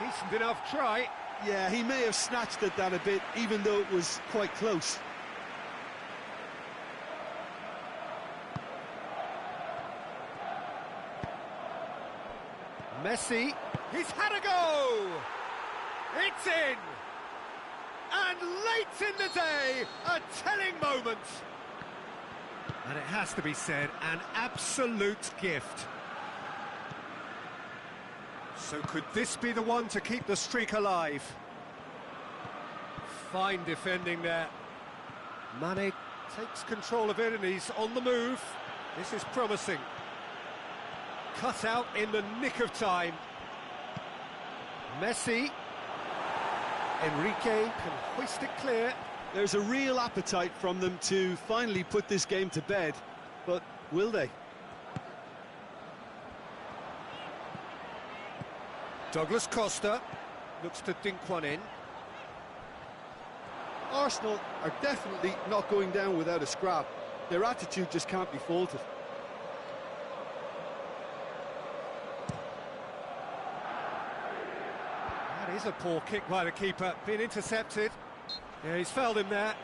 Decent enough try. Yeah, he may have snatched at that a bit, even though it was quite close. Messi, he's had a go! It's in! And late in the day, a telling moment. And it has to be said, an absolute gift. So could this be the one to keep the streak alive? Fine defending there. Mane takes control of it and he's on the move. This is promising. Cut out in the nick of time. Messi. Enrique can hoist it clear. There's a real appetite from them to finally put this game to bed, but will they? Douglas Costa looks to dink one in. Arsenal are definitely not going down without a scrap. Their attitude just can't be faulted. That is a poor kick by the keeper, been intercepted. Yeah, he's fouled him there.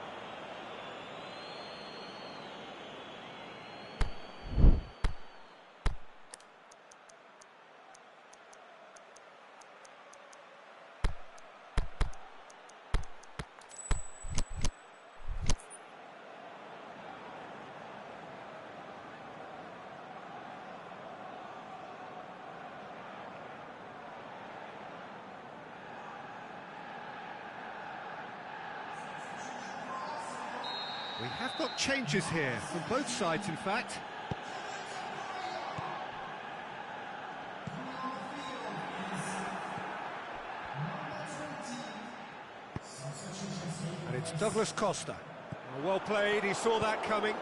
We have got changes here, from both sides in fact. And it's Douglas Costa. Well played, he saw that coming.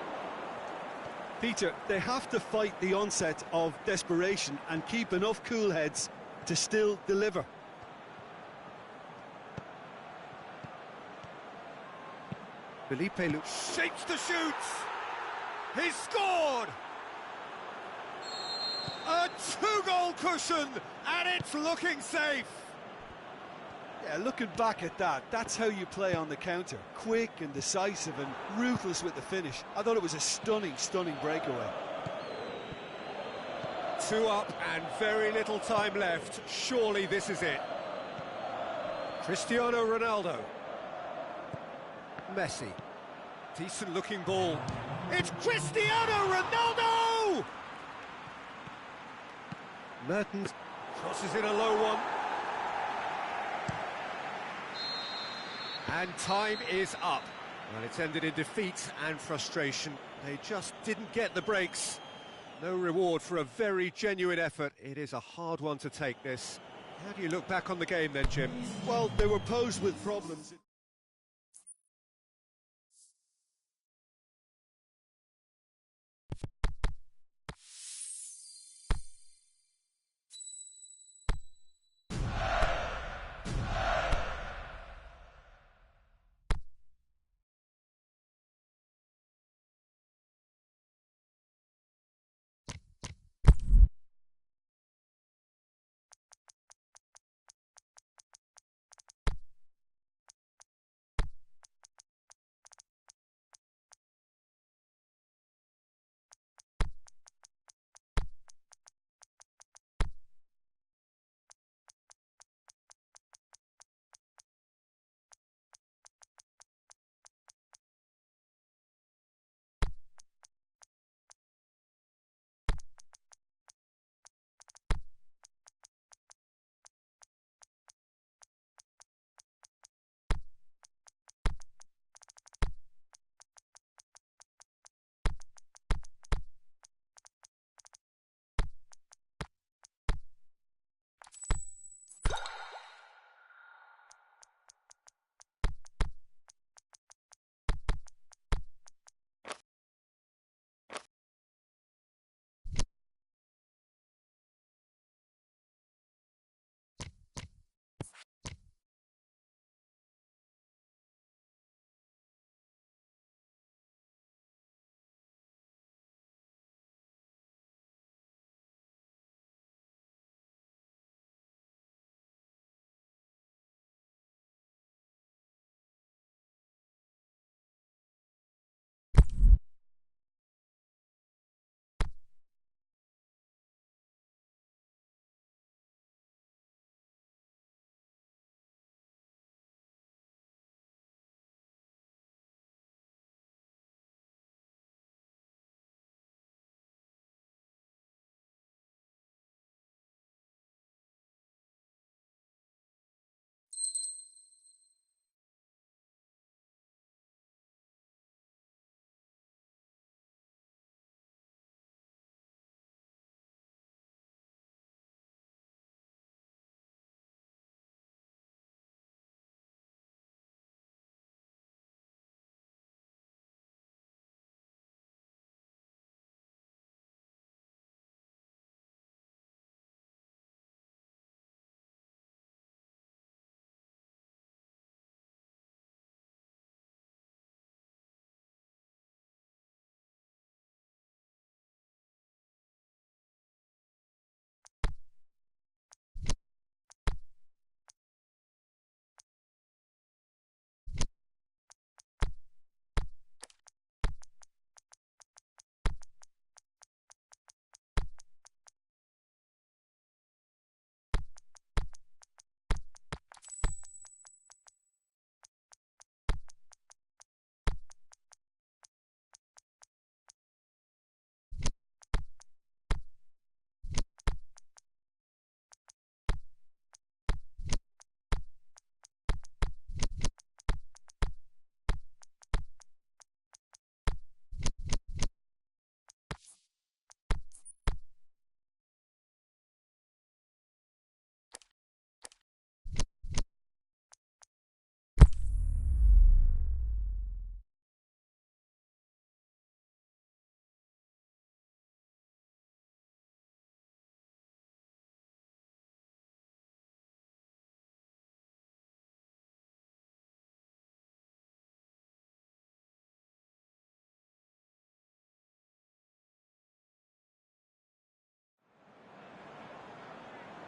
Peter, they have to fight the onset of desperation and keep enough cool heads to still deliver. Felipe shapes to shoot. He's scored. A two-goal cushion, and it's looking safe. Yeah, looking back at that, that's how you play on the counter. Quick and decisive and ruthless with the finish. I thought it was a stunning, stunning breakaway. 2 up and very little time left. Surely this is it. Cristiano Ronaldo. Messi. Decent looking ball. It's Cristiano Ronaldo! Mertens crosses in a low one. And time is up. Well, it's ended in defeat and frustration. They just didn't get the breaks. No reward for a very genuine effort. It is a hard one to take, this. How do you look back on the game then, Jim? Well, they were posed with problems.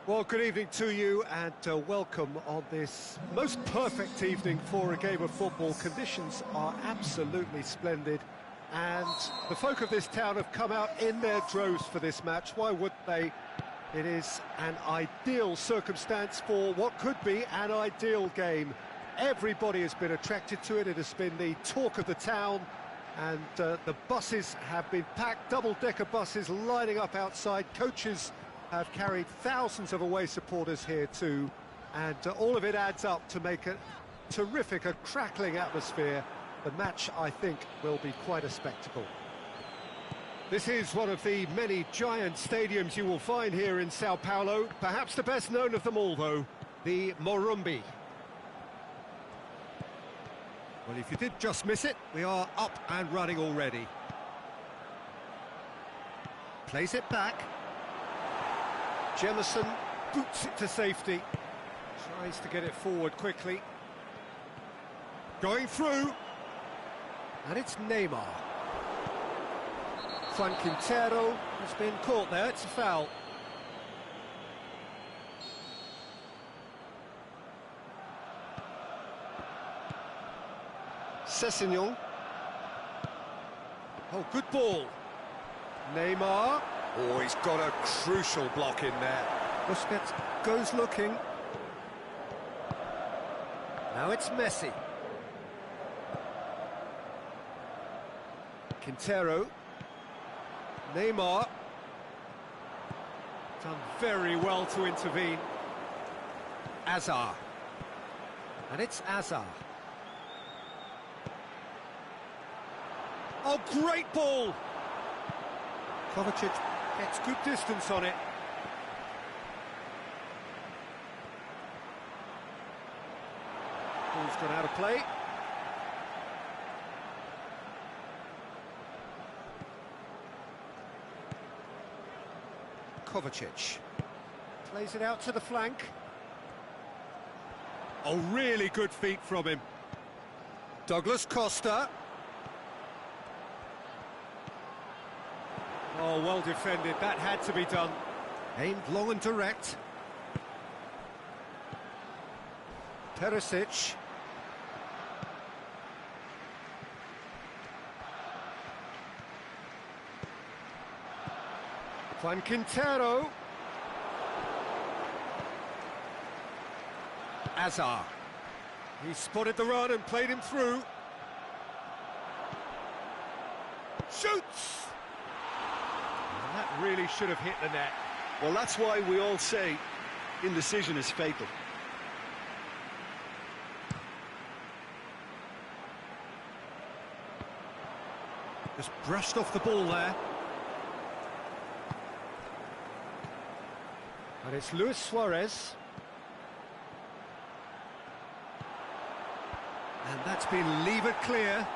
Well, good evening to you and welcome on this most perfect evening for a game of football. Conditions are absolutely splendid and the folk of this town have come out in their droves for this match. Why wouldn't they? It is an ideal circumstance for what could be an ideal game. Everybody has been attracted to it. It has been the talk of the town and the buses have been packed, double-decker buses lining up outside. Coaches have carried thousands of away supporters here too, and all of it adds up to make a terrific, a crackling atmosphere. The match, I think, will be quite a spectacle. This is one of the many giant stadiums you will find here in Sao Paulo, perhaps the best known of them all, though, the Morumbi. Well, if you did just miss it, we are up and running already. Plays it back. Jemison boots it to safety, tries to get it forward quickly. Going through, and it's Neymar. Juan Quintero has been caught there, it's a foul. Sessegnon. Oh, good ball. Neymar. Oh, he's got a crucial block in there. Busquets goes looking. Now it's Messi. Quintero. Neymar. Done very well to intervene. Azar. And it's Azar. Oh, great ball! Kovacic gets good distance on it. Ball's gone out of play. Kovacic plays it out to the flank. Oh, really good feet from him. Douglas Costa. Oh, well defended, that had to be done. Aimed long and direct. Perisic. Juan Quintero. Azar. He spotted the run and played him through. Shoots! That really should have hit the net. Well, that's why we all say indecision is fatal. Just brushed off the ball there. And it's Luis Suarez. And that's been levered clear.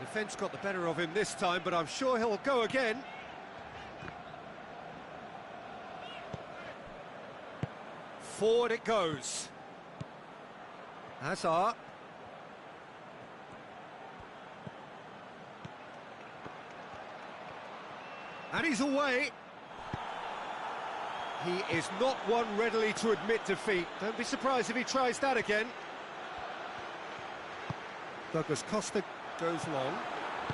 Defence got the better of him this time, but I'm sure he'll go again. Forward it goes. Hazard. And he's away. He is not one readily to admit defeat. Don't be surprised if he tries that again. Douglas Costa goes long.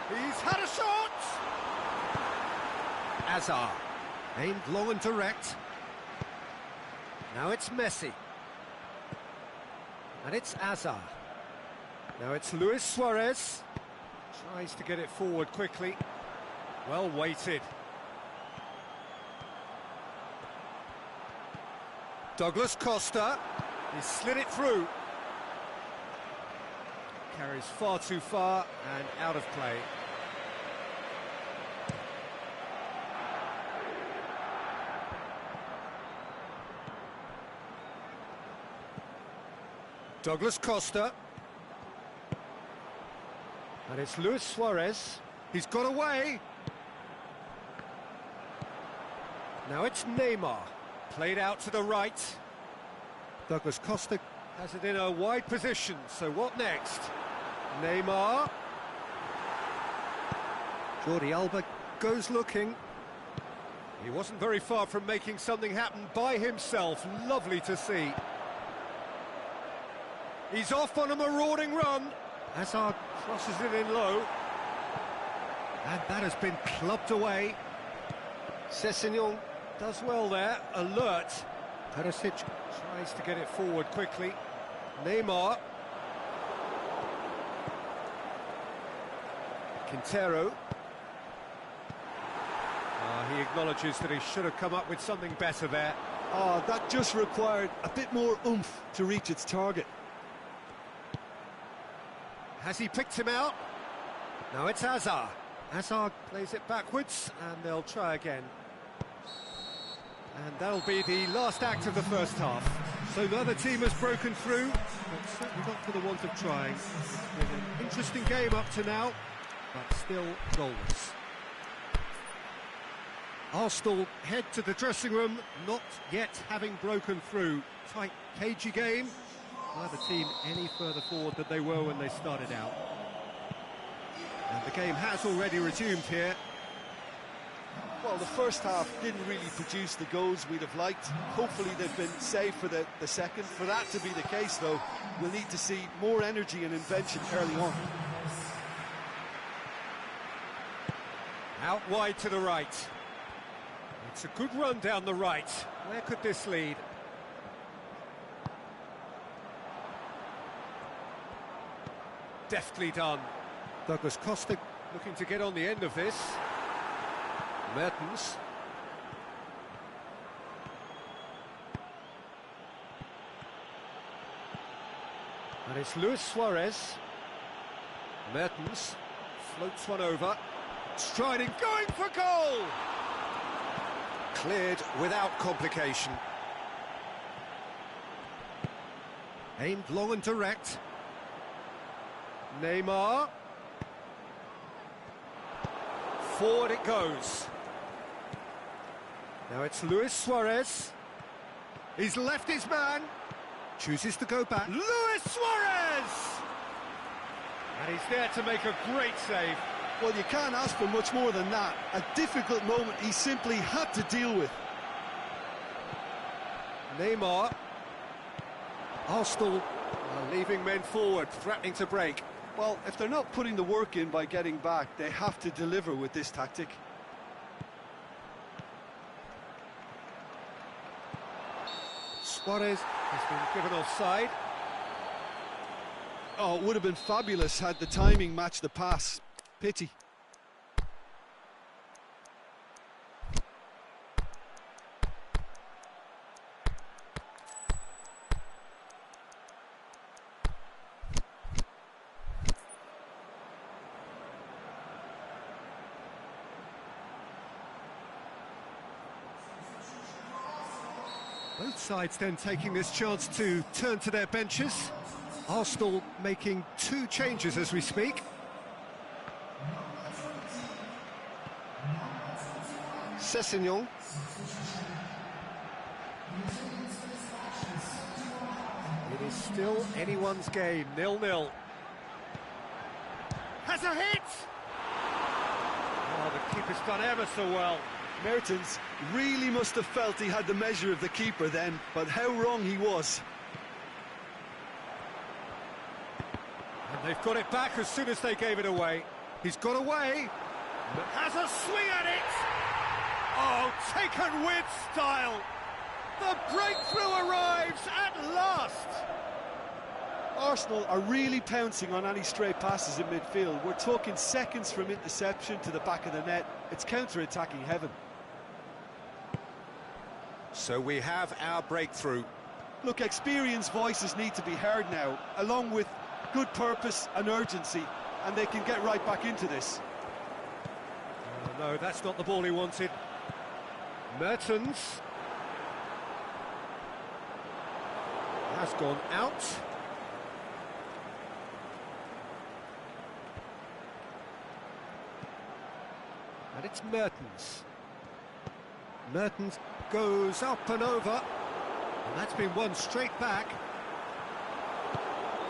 He's had a shot! Azar. Aimed long and direct. Now it's Messi. And it's Azar. Now it's Luis Suarez. Tries to get it forward quickly. Well weighted. Douglas Costa. He slid it through. Carries far too far and out of play. Douglas Costa. And it's Luis Suarez. He's got away. Now it's Neymar. Played out to the right. Douglas Costa has it in a wide position, so what next? Neymar. Jordi Alba goes looking. He wasn't very far from making something happen by himself. Lovely to see. He's off on a marauding run. Hazard crosses it in low. And that has been clubbed away. Sessegnon does well there, alert. Perisic tries to get it forward quickly. Neymar. Quintero. He acknowledges that he should have come up with something better there. That just required a bit more oomph to reach its target. Has he picked him out? Now it's Hazard. Hazard plays it backwards, and they'll try again. And that'll be the last act of the first half. So neither team has broken through, but certainly not for the want of trying. Been an interesting game up to now, but still goalless. Arsenal head to the dressing room, not yet having broken through. Tight, cagey game. Neither team any further forward than they were when they started out. And the game has already resumed here. Well, the first half didn't really produce the goals we'd have liked. Hopefully they've been saved for the second. For that to be the case, though, we'll need to see more energy and invention early on. Out wide to the right. It's a good run down the right. Where could this lead? Deftly done. Douglas Costa looking to get on the end of this. Mertens. And it's Luis Suarez. Mertens floats one over. Striding, going for goal! Cleared without complication. Aimed long and direct. Neymar. Forward it goes. Now it's Luis Suarez. He's left his man. Chooses to go back. Luis Suarez! And he's there to make a great save. Well, you can't ask for much more than that. A difficult moment he simply had to deal with. Neymar. Arsenal are leaving men forward, threatening to break. Well, if they're not putting the work in by getting back, they have to deliver with this tactic. Suarez has been given offside. Oh, it would have been fabulous had the timing matched the pass. Pity. Both sides then taking this chance to turn to their benches. Arsenal making 2 changes as we speak. Sessegnon. It is still anyone's game, 0-0. Has a hit! Oh, the keeper's done ever so well. Mertens really must have felt he had the measure of the keeper then, but how wrong he was. And they've got it back as soon as they gave it away. He's got away. Has a swing at it! Oh, taken with style! The breakthrough arrives at last! Arsenal are really pouncing on any stray passes in midfield. We're talking seconds from interception to the back of the net. It's counter-attacking heaven. So we have our breakthrough. Look, experienced voices need to be heard now, along with good purpose and urgency, and they can get right back into this. No, that's not the ball he wanted. Mertens has gone out. And it's Mertens. Mertens goes up and over, and that's been won straight back.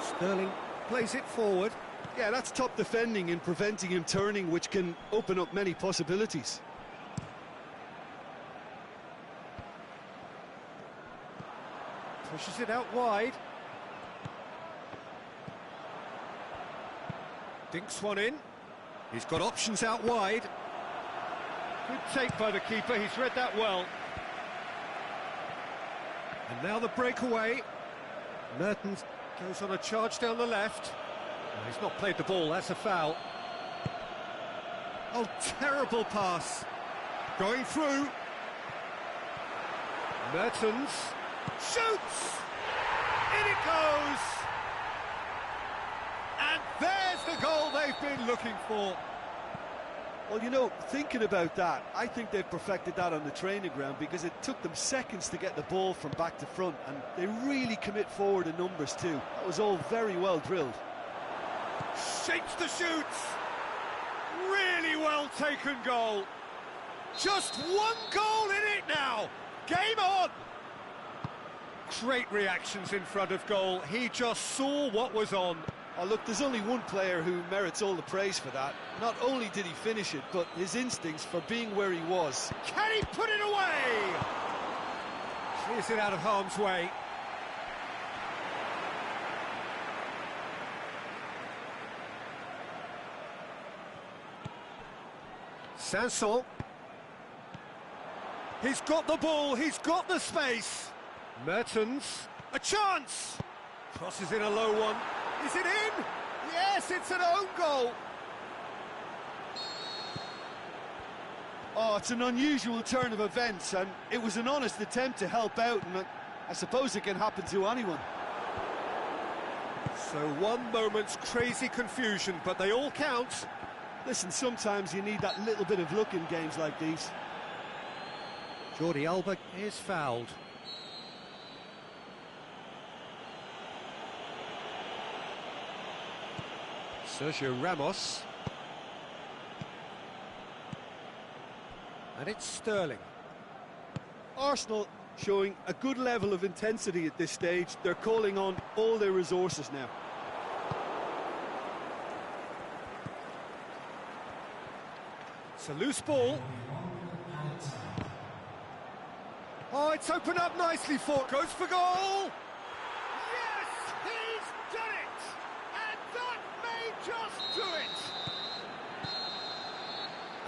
Sterling plays it forward. Yeah, that's top defending and preventing him turning, which can open up many possibilities. Pushes it out wide. Dinks one in. He's got options out wide. Good take by the keeper, he's read that well. And now the breakaway. Mertens goes on a charge down the left. Oh, he's not played the ball, that's a foul. Oh, terrible pass. Going through. Mertens shoots! In it goes! And there's the goal they've been looking for. Well, you know, thinking about that, I think they've perfected that on the training ground because it took them seconds to get the ball from back to front, and they really commit forward in numbers too. That was all very well drilled. Shapes the shoot! Really well taken goal. Just one goal in it now. Game on! Great reactions in front of goal. He just saw what was on. Oh, look, there's only one player who merits all the praise for that. Not only did he finish it, but his instincts for being where he was. Can he put it away? Clears it out of harm's way. Sanson. He's got the ball, he's got the space. Mertens, a chance! Crosses in a low one. Is it in? Yes, it's an own goal. Oh, it's an unusual turn of events, and it was an honest attempt to help out, and I suppose it can happen to anyone. So one moment's crazy confusion, but they all count. Listen, sometimes you need that little bit of luck in games like these. Jordi Alba is fouled. Sergio Ramos. And it's Sterling. Arsenal showing a good level of intensity at this stage. They're calling on all their resources now. It's a loose ball. Oh, it's opened up nicely for... Goes for goal! Yes, he's done it! And that may just do it!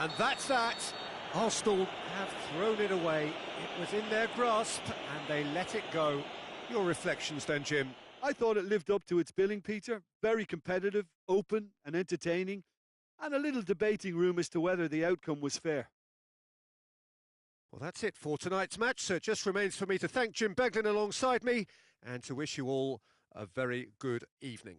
And that's that. Arsenal have thrown it away. It was in their grasp, and they let it go. Your reflections then, Jim? I thought it lived up to its billing, Peter. Very competitive, open and entertaining, and a little debating room as to whether the outcome was fair. Well, that's it for tonight's match, so it just remains for me to thank Jim Beglin alongside me and to wish you all a very good evening.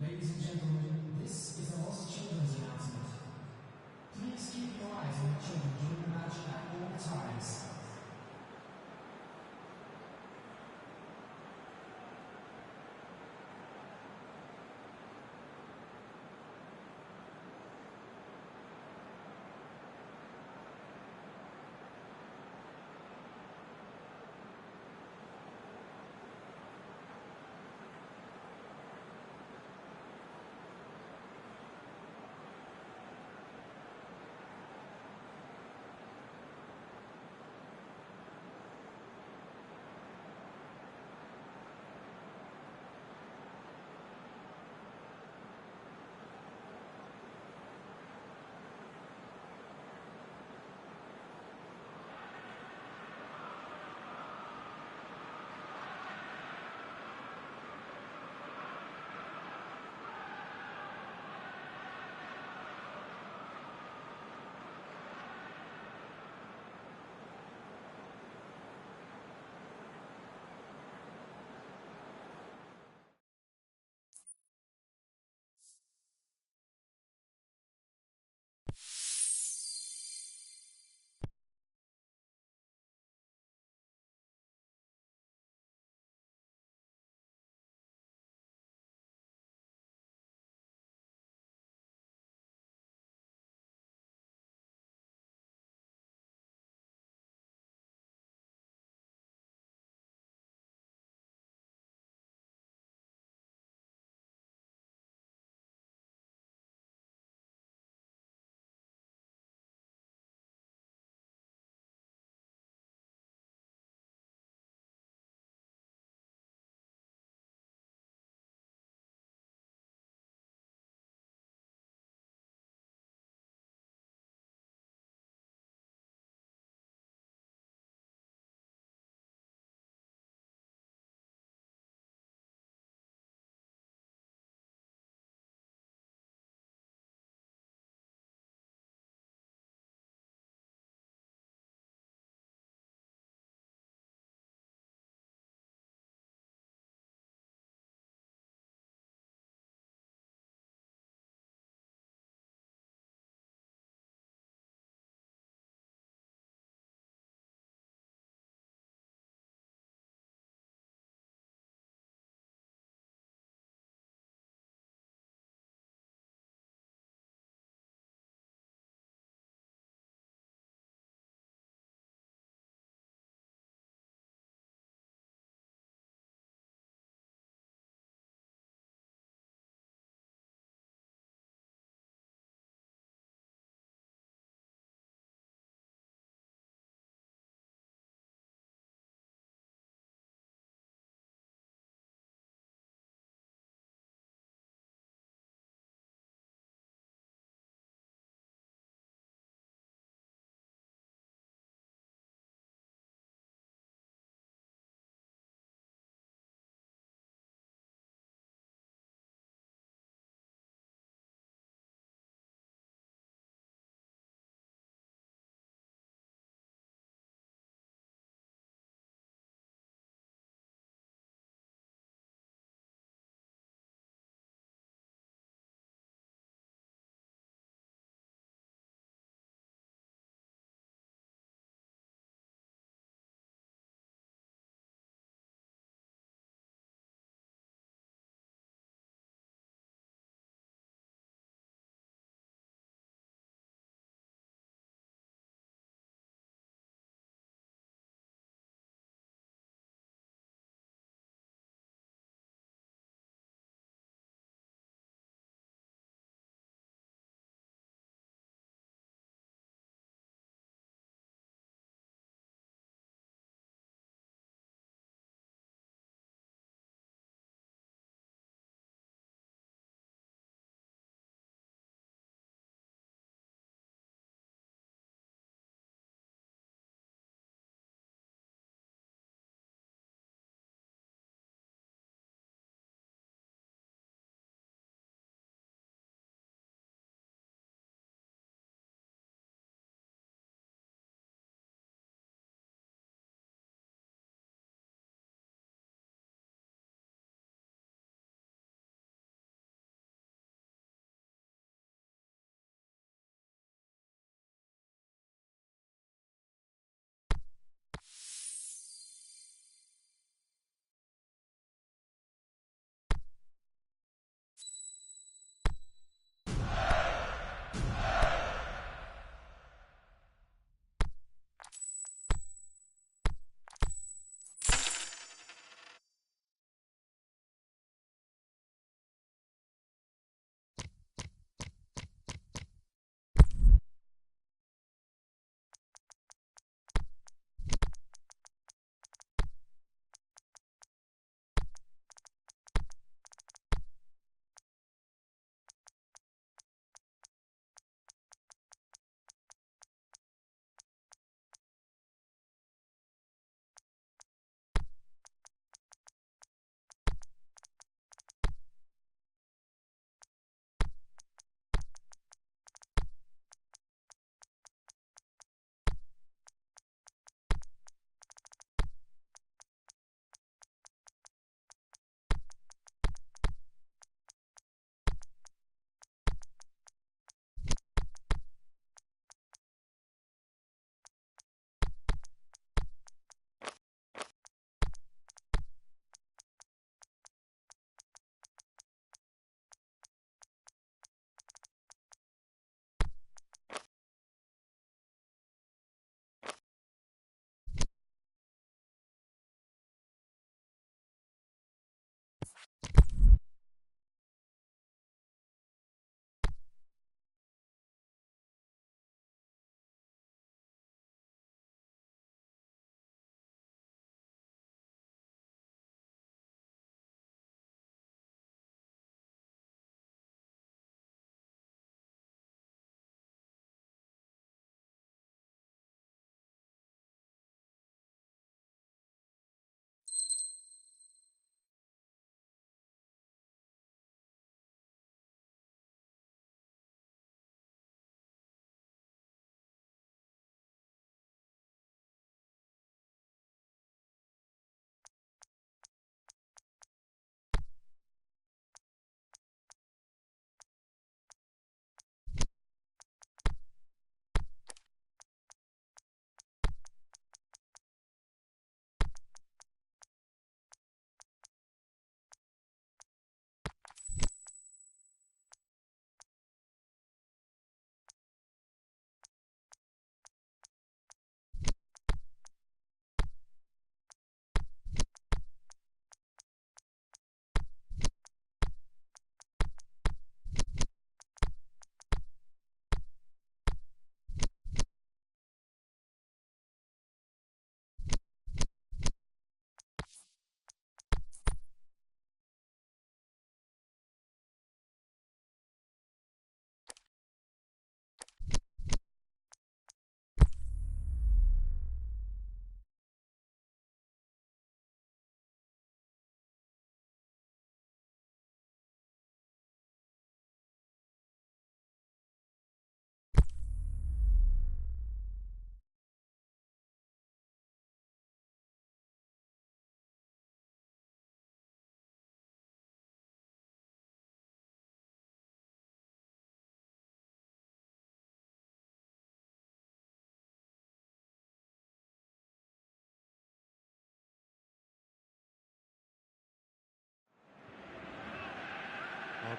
Ladies and gentlemen, this is the Lost Children's announcement. Please keep your eyes on the children during the match at all times.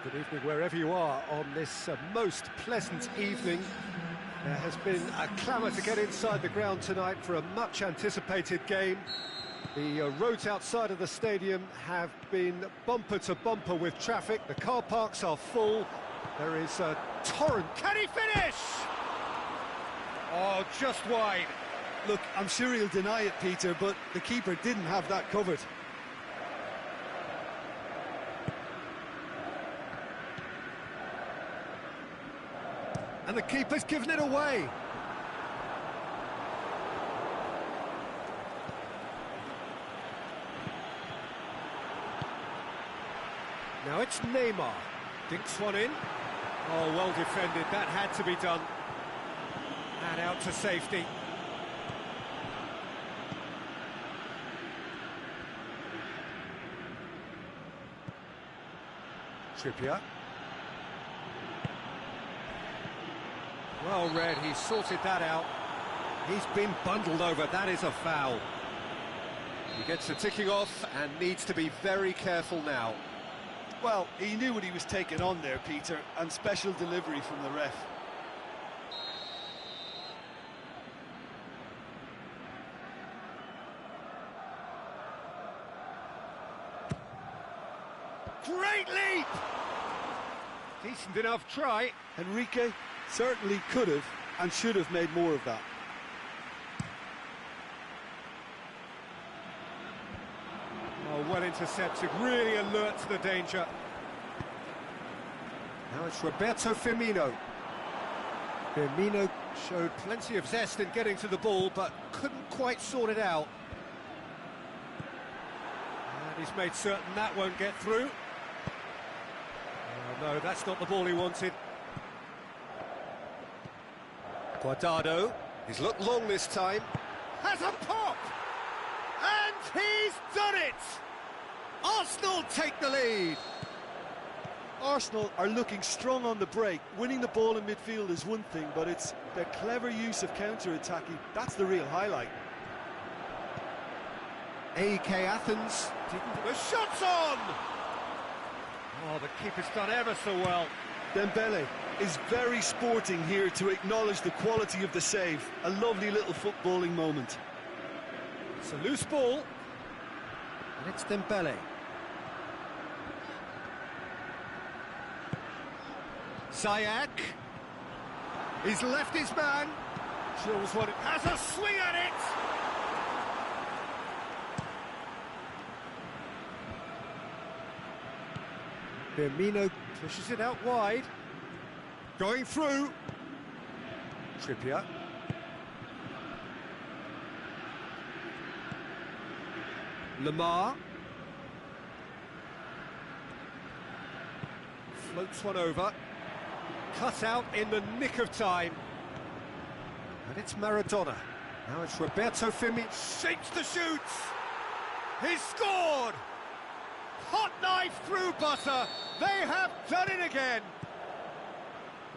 Good evening wherever you are on this most pleasant evening. There has been a clamour to get inside the ground tonight for a much anticipated game. The roads outside of the stadium have been bumper to bumper with traffic. The car parks are full. There is a torrent. Can he finish? Oh, just wide. Look, I'm sure he'll deny it, Peter, but the keeper didn't have that covered. And the keeper's given it away. Now it's Neymar. Dinks one in. Oh, well defended. That had to be done. And out to safety. Trippier. Well read, he sorted that out. He's been bundled over, that is a foul. He gets the ticking off and needs to be very careful now. Well, he knew what he was taking on there, Peter, and special delivery from the ref. Great leap! Decent enough try. Enrique certainly could have and should have made more of that. Oh, well intercepted, really alert to the danger. Now it's Roberto Firmino. Firmino showed plenty of zest in getting to the ball, but couldn't quite sort it out. And he's made certain that won't get through. Oh, no, that's not the ball he wanted. Guardado, he's looked long this time, has a pop, and he's done it! Arsenal take the lead! Arsenal are looking strong on the break. Winning the ball in midfield is one thing, but it's their clever use of counter-attacking. That's the real highlight. AEK Athens, the shot's on! Oh, the keeper's done ever so well. Dembele is very sporting here to acknowledge the quality of the save. A lovely little footballing moment. It's a loose ball, and it's Dembele. Ziyech, he's left his man. Chills one, has a swing at it. Firmino pushes it out wide. Going through. Trippier. Lamar. Floats one over. Cut out in the nick of time. And it's Maradona. Now it's Roberto Firmino. Shapes the shoots. He's scored. Hot knife through butter. They have done it again.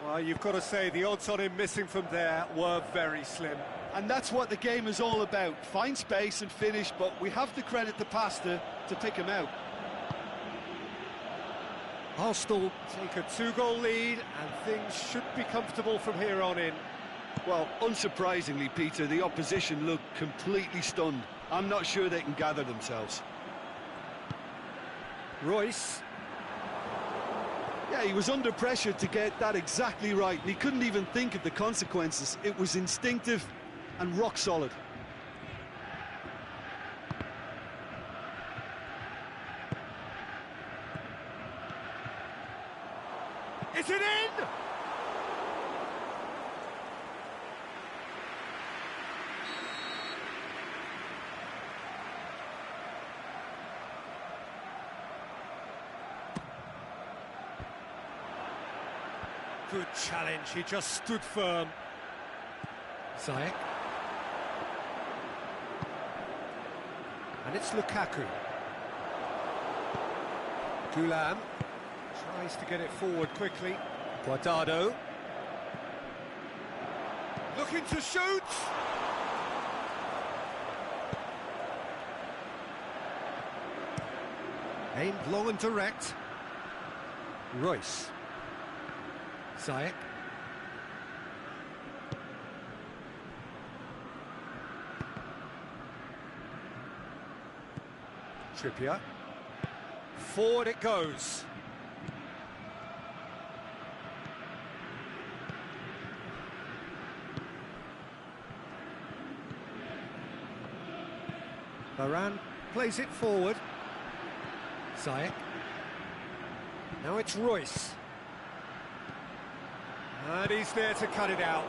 Well, you've got to say the odds on him missing from there were very slim. And that's what the game is all about. Find space and finish, but we have to credit the Pasta to pick him out. Arsenal take a 2-goal lead and things should be comfortable from here on in. Well, unsurprisingly, Peter, the opposition look completely stunned. I'm not sure they can gather themselves. Royce. Yeah, he was under pressure to get that exactly right, and he couldn't even think of the consequences. It was instinctive and rock solid. Is it in? Good challenge, he just stood firm. Ziyech. And it's Lukaku. Gulam tries to get it forward quickly. Guardado. Looking to shoot! Aimed long and direct. Royce. Ziyech. Trippier. Forward it goes. Varane plays it forward. Ziyech. Now it's Royce. And he's there to cut it out.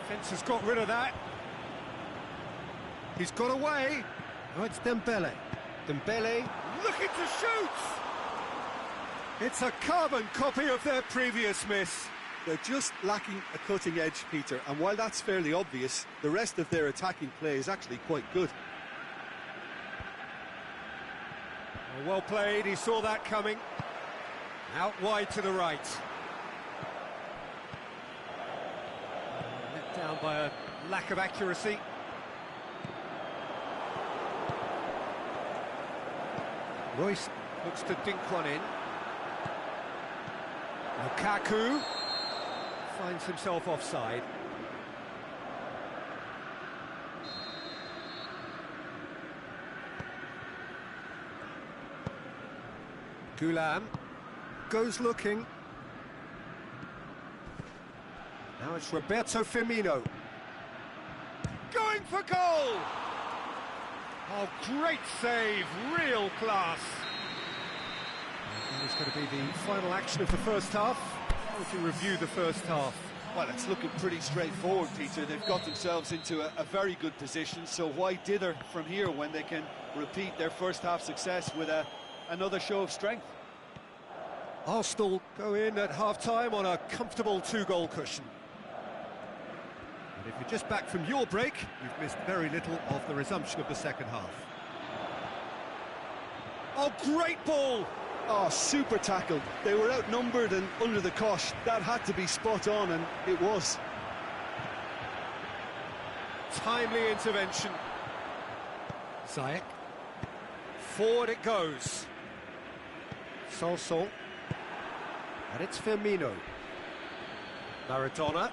Defence has got rid of that. He's got away. Oh, it's Dembele. Dembele looking to shoot! It's a carbon copy of their previous miss. They're just lacking a cutting edge, Peter, and while that's fairly obvious, the rest of their attacking play is actually quite good. Oh, well played, he saw that coming. Out wide to the right. Let down by a lack of accuracy. Royce looks to dink one in. Lukaku finds himself offside. Gulam goes looking. Now it's Roberto Firmino. Going for goal! Oh, great save, real class. And it's going to be the final action of the first half. How would you review the first half? Well, it's looking pretty straightforward, Peter. They've got themselves into a very good position, so why dither from here when they can repeat their first half success with another show of strength? Arsenal go in at half-time on a comfortable 2-goal cushion. And if you're just back from your break, you've missed very little of the resumption of the second half. Oh, great ball! Oh, super tackle. They were outnumbered and under the cosh. That had to be spot on, and it was. Timely intervention. Ziyech. Forward it goes. Sanson. And it's Firmino. Maradona.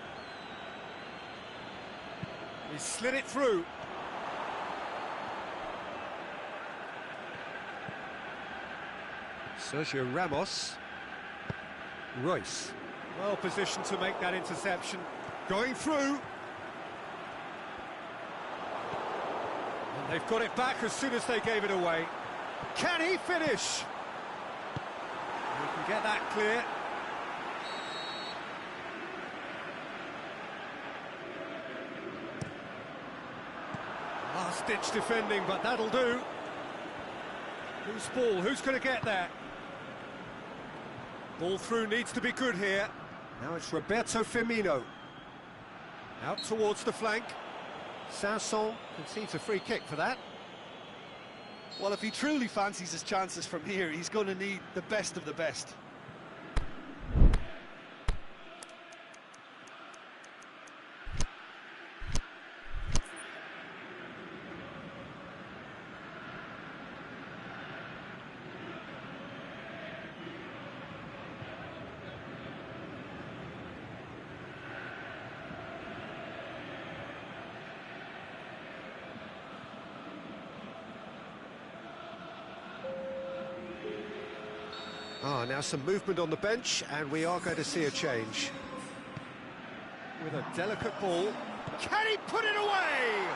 He slid it through. Sergio Ramos. Royce. Well positioned to make that interception. Going through. And they've got it back as soon as they gave it away. Can he finish? He can get that clear. Last-ditch defending, but that'll do. Who's ball? Who's going to get there? Ball through needs to be good here. Now it's Roberto Firmino. Out towards the flank. Sanson concedes a free kick for that. Well, if he truly fancies his chances from here, he's going to need the best of the best. Now some movement on the bench, and we are going to see a change. With a delicate ball. Can he put it away?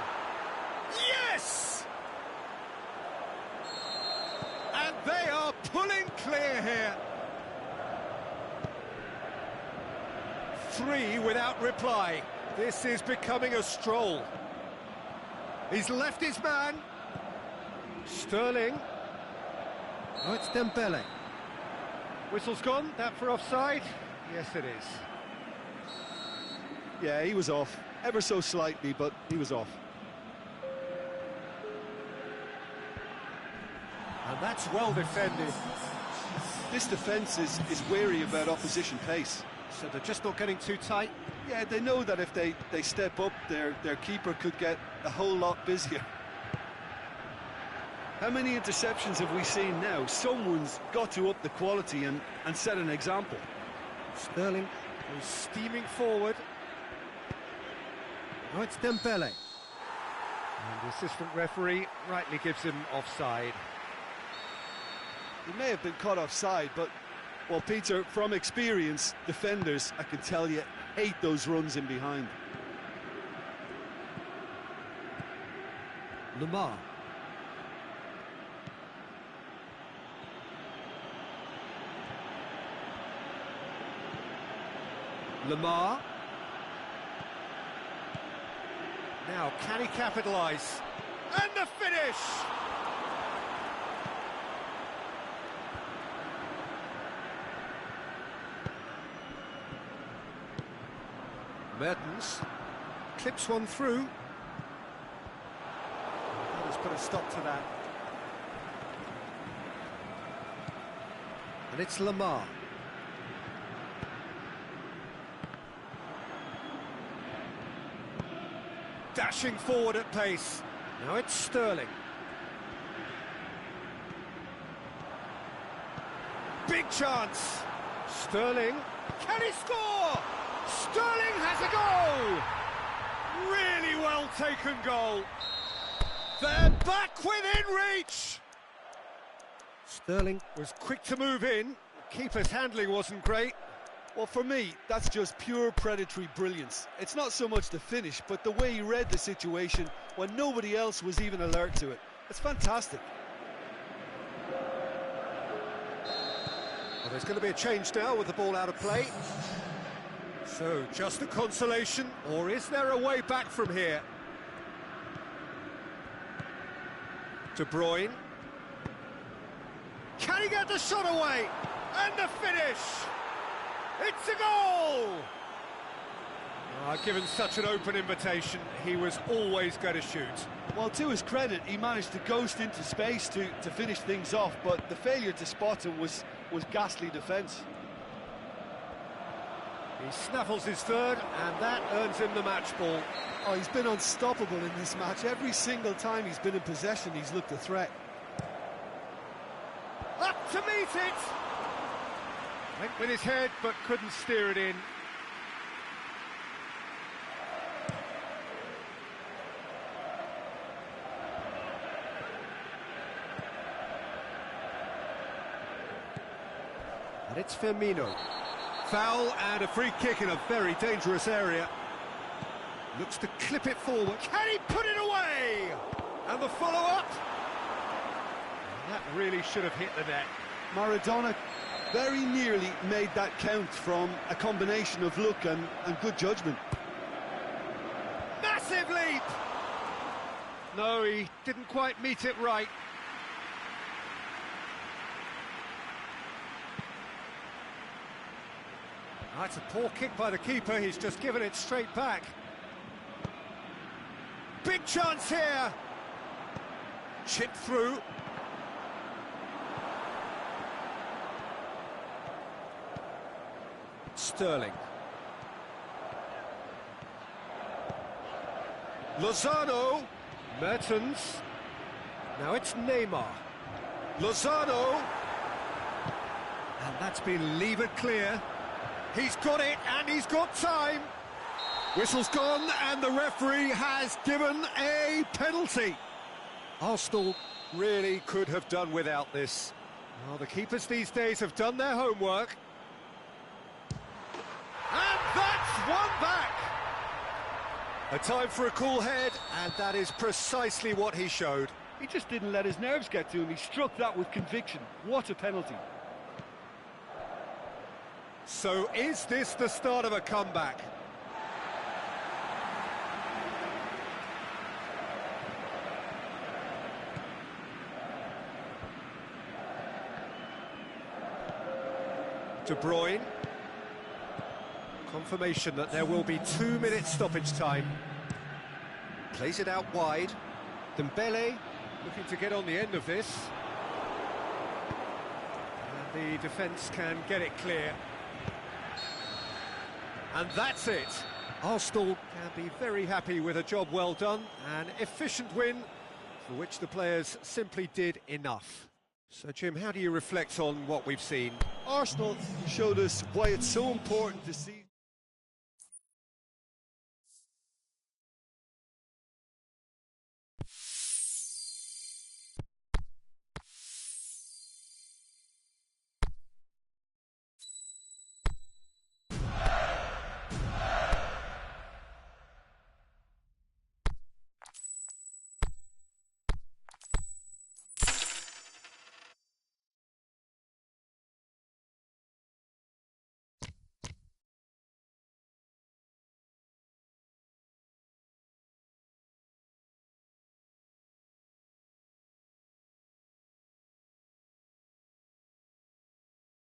Yes! And they are pulling clear here. 3 without reply. This is becoming a stroll. He's left his man. Sterling. Oh, it's Dembele. Whistle's gone, that for offside? Yes, it is. Yeah, he was off, ever so slightly, but he was off. And that's well defended. This defence is wary about opposition pace. So they're just not getting too tight? Yeah, they know that if they step up, their keeper could get a whole lot busier. How many interceptions have we seen now? Someone's got to up the quality and set an example. Sterling goes steaming forward. Now it's Dembele. And the assistant referee rightly gives him offside. He may have been caught offside, but, well, Peter, from experience, defenders, I can tell you, hate those runs in behind. Lamar. Lamar. Now, can he capitalise? And the finish! Mertens clips one through. Let's put a stop to that. And it's Lamar. Dashing forward at pace. Now it's Sterling. Big chance. Sterling. Can he score? Sterling has a goal! Really well taken goal. They're back within reach! Sterling was quick to move in. Keeper's handling wasn't great. Well, for me, that's just pure predatory brilliance. It's not so much the finish, but the way he read the situation when nobody else was even alert to it. It's fantastic. Well, there's going to be a change now with the ball out of play. So, just a consolation, or is there a way back from here? De Bruyne. Can he get the shot away? And the finish! It's a goal! Given such an open invitation, he was always going to shoot. Well, to his credit, he managed to ghost into space to finish things off, but the failure to spot him was ghastly defence. He snaffles his third, and that earns him the match ball. Oh, he's been unstoppable in this match. Every single time he's been in possession, he's looked a threat. Up to meet it! Went with his head, but couldn't steer it in. And it's Firmino. Foul and a free kick in a very dangerous area. Looks to clip it forward. Can he put it away? And the follow-up. That really should have hit the net. Maradona very nearly made that count from a combination of luck and good judgment. Massive leap! No, he didn't quite meet it right. That's a poor kick by the keeper, he's just given it straight back. Big chance here! Chip through. Sterling. Lozano. Mertens. Now it's Neymar. Lozano. And that's been levered clear. He's got it, and he's got time. Whistle's gone, and the referee has given a penalty. Arsenal really could have done without this. Well, the keepers these days have done their homework. And that's one back! A time for a cool head, and that is precisely what he showed. He just didn't let his nerves get to him. He struck that with conviction. What a penalty. So is this the start of a comeback? De Bruyne. Confirmation that there will be 2 minutes stoppage time. Plays it out wide. Dembele looking to get on the end of this. And the defence can get it clear. And that's it. Arsenal can be very happy with a job well done. An efficient win for which the players simply did enough. So, Jim, how do you reflect on what we've seen? Arsenal showed us why it's so important to see